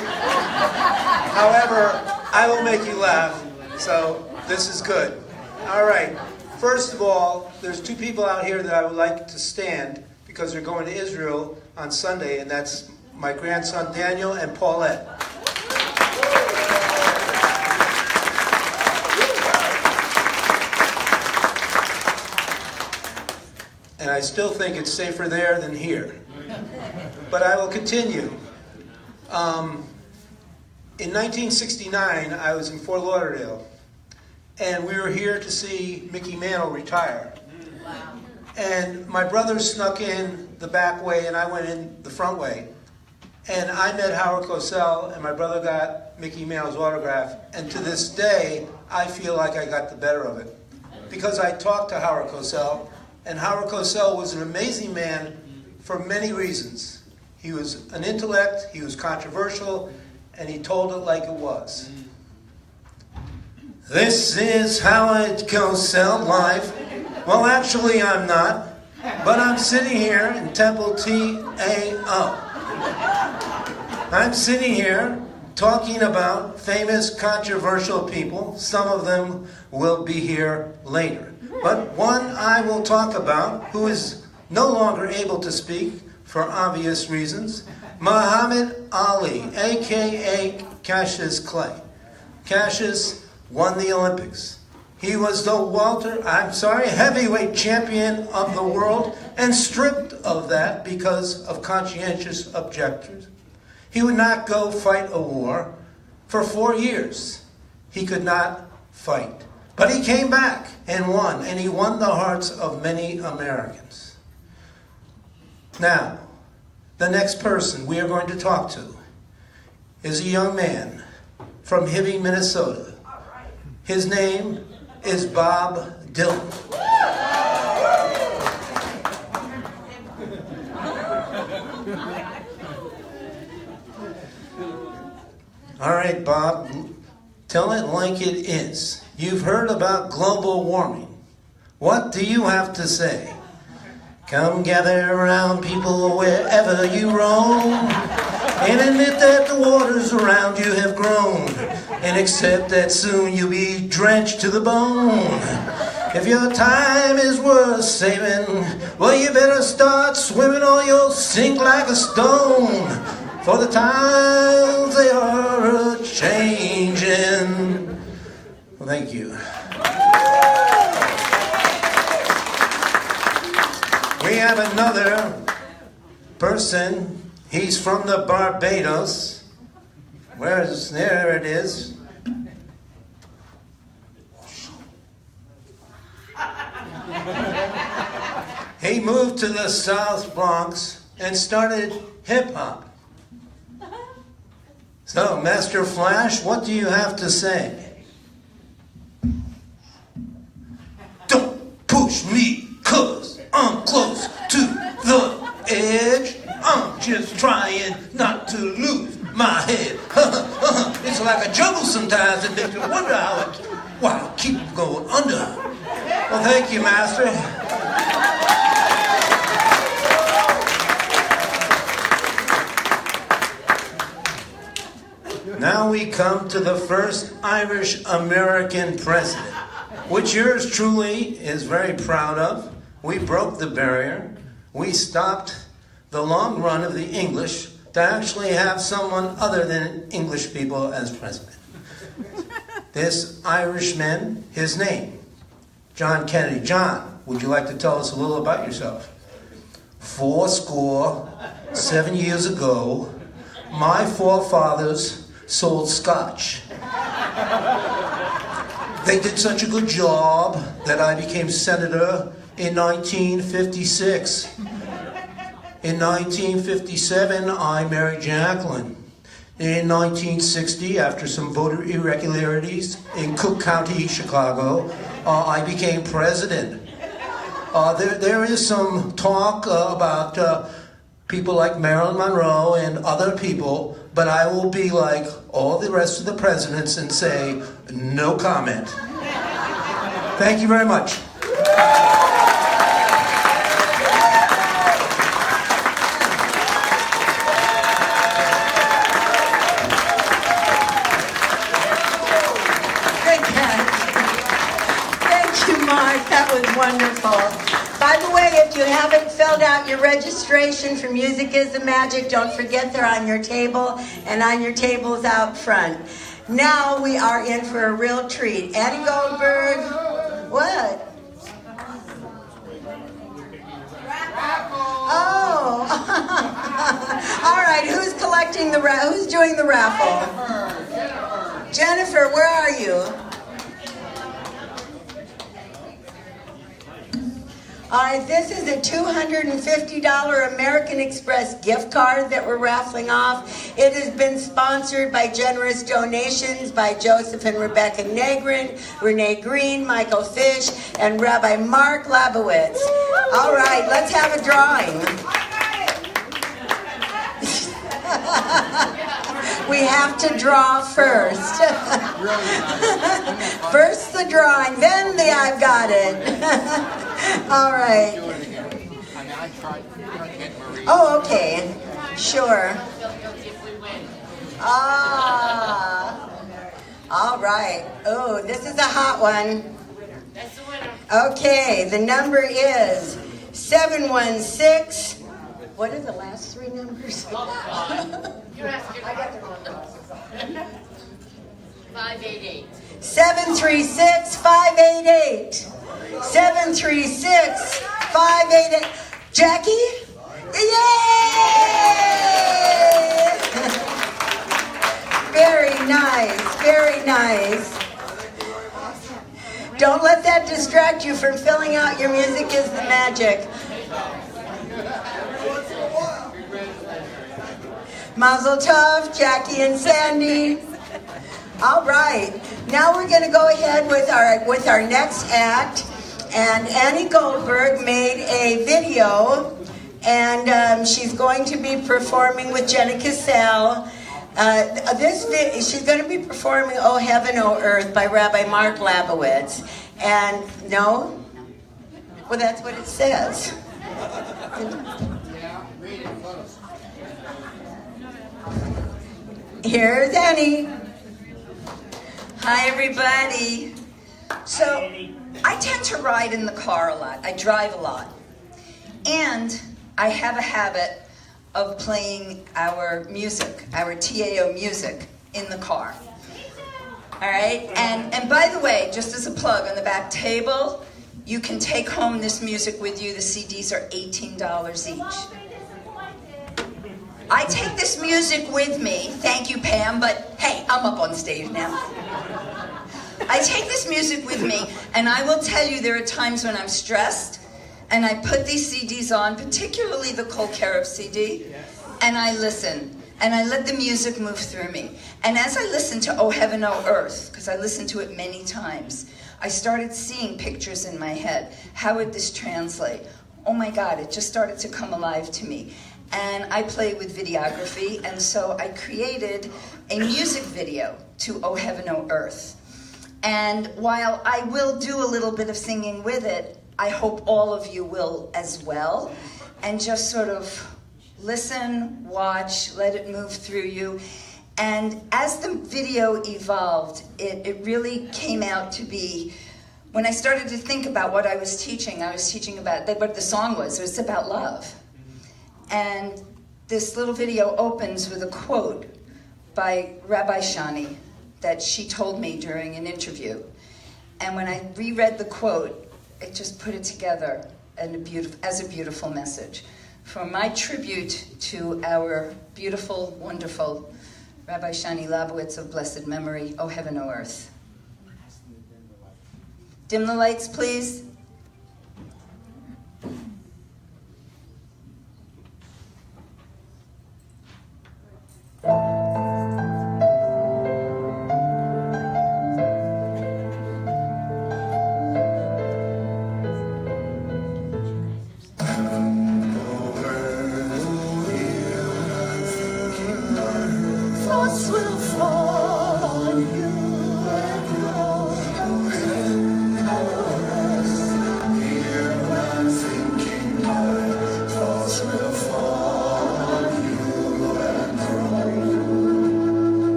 However, I will make you laugh, so this is good. All right. First of all, there's two people out here that I would like to stand because they're going to Israel on Sunday, and that's my grandson Daniel and Paulette. And I still think it's safer there than here. But I will continue. In 1969, I was in Fort Lauderdale, and we were here to see Mickey Mantle retire. And my brother snuck in the back way, and I went in the front way. And I met Howard Cosell, and my brother got Mickey Mantle's autograph. And to this day, I feel like I got the better of it. Because I talked to Howard Cosell, and Howard Cosell was an amazing man for many reasons. He was an intellect, he was controversial, and he told it like it was. This is Howard Cosell live. Well, actually, I'm not, but I'm sitting here in Temple TAO. I'm sitting here talking about famous, controversial people. Some of them will be here later. But one I will talk about, who is no longer able to speak for obvious reasons, Muhammad Ali, a.k.a. Cassius Clay. Cassius won the Olympics. He was the heavyweight champion of the world, and stripped of that because of conscientious objectors. He would not go fight a war for 4 years. He could not fight. But he came back and won, and he won the hearts of many Americans. Now, the next person we are going to talk to is a young man from Hibbing, Minnesota. His name is Bob Dylan. All right, Bob, tell it like it is. You've heard about global warming. What do you have to say? Come gather around, people, wherever you roam, and admit that the waters around you have grown, and accept that soon you'll be drenched to the bone. If your time is worth saving, well, you better start swimming or you'll sink like a stone, for the times they are a-changing. Well, thank you. have another person. He's from the Barbados. There it is. He moved to the South Bronx and started hip-hop. So, Master Flash, what do you have to say? Don't push me, 'cause I'm close to the edge. I'm just trying not to lose my head. It's like a jungle sometimes. It makes you wonder how I keep going under. Well, thank you, Master. Now we come to the first Irish-American president, which yours truly is very proud of. We broke the barrier. We stopped the long run of the English to actually have someone other than English people as president. This Irishman, his name, John Kennedy. John, would you like to tell us a little about yourself? 7 years ago, my forefathers sold scotch. They did such a good job that I became senator in 1956. In 1957, I married Jacqueline. In 1960, after some voter irregularities in Cook County, Chicago, I became president. There is some talk about people like Marilyn Monroe and other people, but I will be like all the rest of the presidents and say, no comment. Thank you very much. That was wonderful. By the way, if you haven't filled out your registration for Music is the Magic, don't forget they're on your table and on your tables out front. Now we are in for a real treat. Annie Goldberg, what? Oh, all right. Who's collecting the who's doing the raffle? Jennifer, where are you? All right, this is a $250 American Express gift card that we're raffling off. It has been sponsored by generous donations by Joseph and Rebecca Negrin, Renee Green, Michael Fish, and Rabbi Mark Labowitz. All right, let's have a drawing. We have to draw first. First the drawing, then the I've got it. All right. Oh, okay. Sure. All right. Oh, this is a hot one. Okay, the number is 716. What are the last three numbers? 588. 736-588. 736-588. Jackie? Yay! Very nice, very nice. Don't let that distract you from filling out your Music is the Magic. Mazel tov, Jackie and Sandy. All right, now we're going to go ahead with our next act. And Annie Goldberg made a video, and she's going to be performing with Jenna Cassell. She's going to be performing "Oh Heaven, Oh Earth" by Rabbi Mark Labowitz. And no, well, that's what it says. Here's Annie. Hi, everybody. So, I tend to ride in the car a lot. I drive a lot. And I have a habit of playing our music, our TAO music, in the car. All right? And by the way, just as a plug, on the back table, You can take home this music with you. The CDs are $18 each. I take this music with me. Thank you, Pam, but hey, I'm up on stage now. I take this music with me, and I will tell you there are times when I'm stressed, and I put these CDs on, particularly the Cold Care of CD, and I listen. And I let the music move through me. And as I listened to Oh Heaven, Oh Earth, because I listened to it many times, I started seeing pictures in my head. How would this translate? Oh my God, it just started to come alive to me. And I play with videography, and so I created a music video to Oh Heaven, Oh Earth. And while I will do a little bit of singing with it, I hope all of you will as well, and just sort of listen, watch, let it move through you. And as the video evolved, it really came out to be, when I started to think about what I was teaching about what the song was. It was about love. And this little video opens with a quote by Rabbi Shani that she told me during an interview. And when I reread the quote, it just put it together as a beautiful message. For my tribute to our beautiful, wonderful Rabbi Shani Labowitz of blessed memory, Oh Heaven, Oh Earth. Dim the lights, please. Thoughts will fall on you and your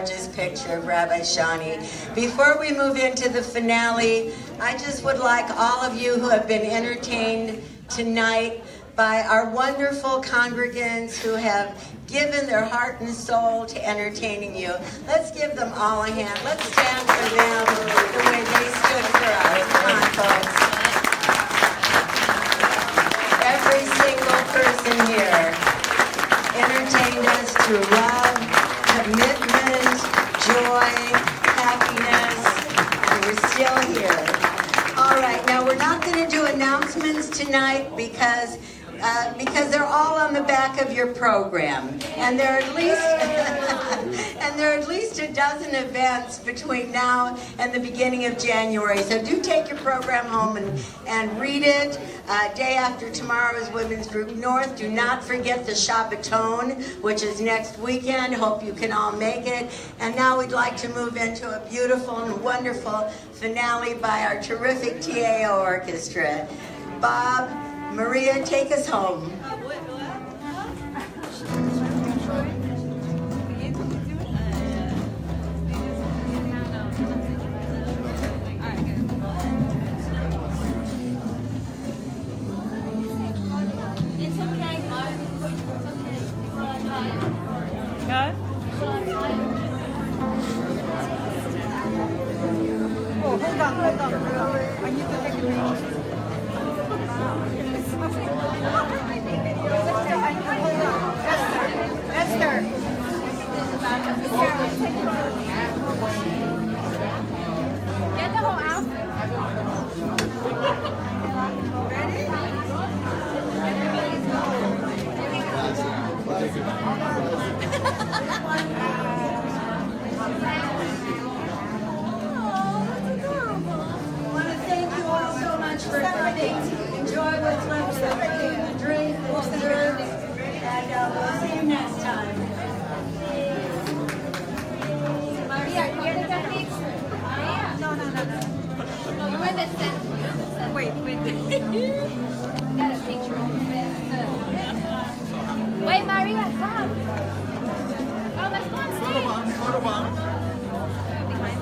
gorgeous picture of Rabbi Shani. Before we move into the finale, I just would like all of you who have been entertained tonight by our wonderful congregants who have given their heart and soul to entertaining you. Let's give them all a hand. Let's stand for them the way they stood for us. Come on, folks. Every single person here entertained us through love, commitment, joy, happiness, and we're still here. All right, now we're not going to do announcements tonight because they're all on the back of your program, and there are at least a dozen events between now and the beginning of January. So do take your program home and read it. Day after tomorrow is Women's Group North. Do not forget the Shabbaton, which is next weekend. Hope you can all make it. And now we'd like to move into a beautiful and wonderful finale by our terrific TAO orchestra. Bob, Maria, take us home. Oh, hold on. I need to take a picture. Esther. Get the whole outfit. Ready? For coming. Enjoy what's left of the food, the drink, the dessert, and we'll see you next time. Maria, get the picture. Maria. No. You were the center. Wait. Got a picture. Wait, Maria, come. Oh, let's go on stage.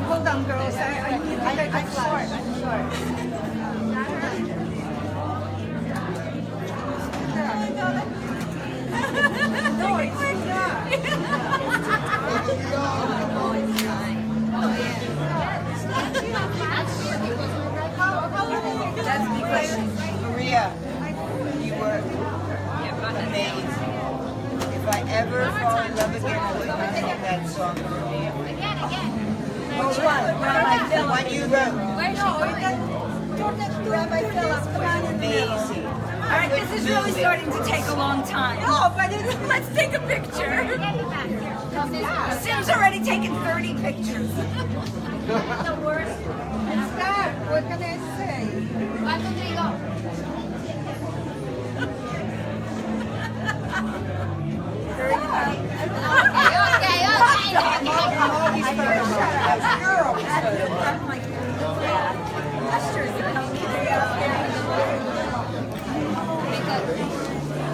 Hold on, girls. I'm short. No, it's not. That's because Maria, you were amazing. If I ever fall in love again, I would not sing that song. Again. Which one? The one you wrote. Rabbi Philip, Amazing. All right, this is really starting to take a long time. No, but let's take a picture. Sim's already taken 30 pictures. The worst. Start. What can I say? 1, 2, 3, go.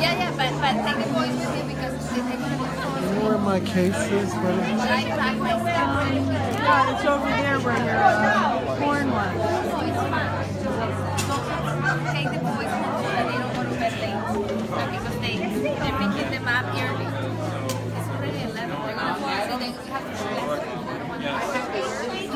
Yeah, but take the boys with you because they're going to be Where my case is, I pack my stuff. Yeah, it's over there where your corn was. Take the boys home so that they don't go to bed late. Because they're picking them up early. It's already 11. They're going to fall asleep. Then we have to sleep.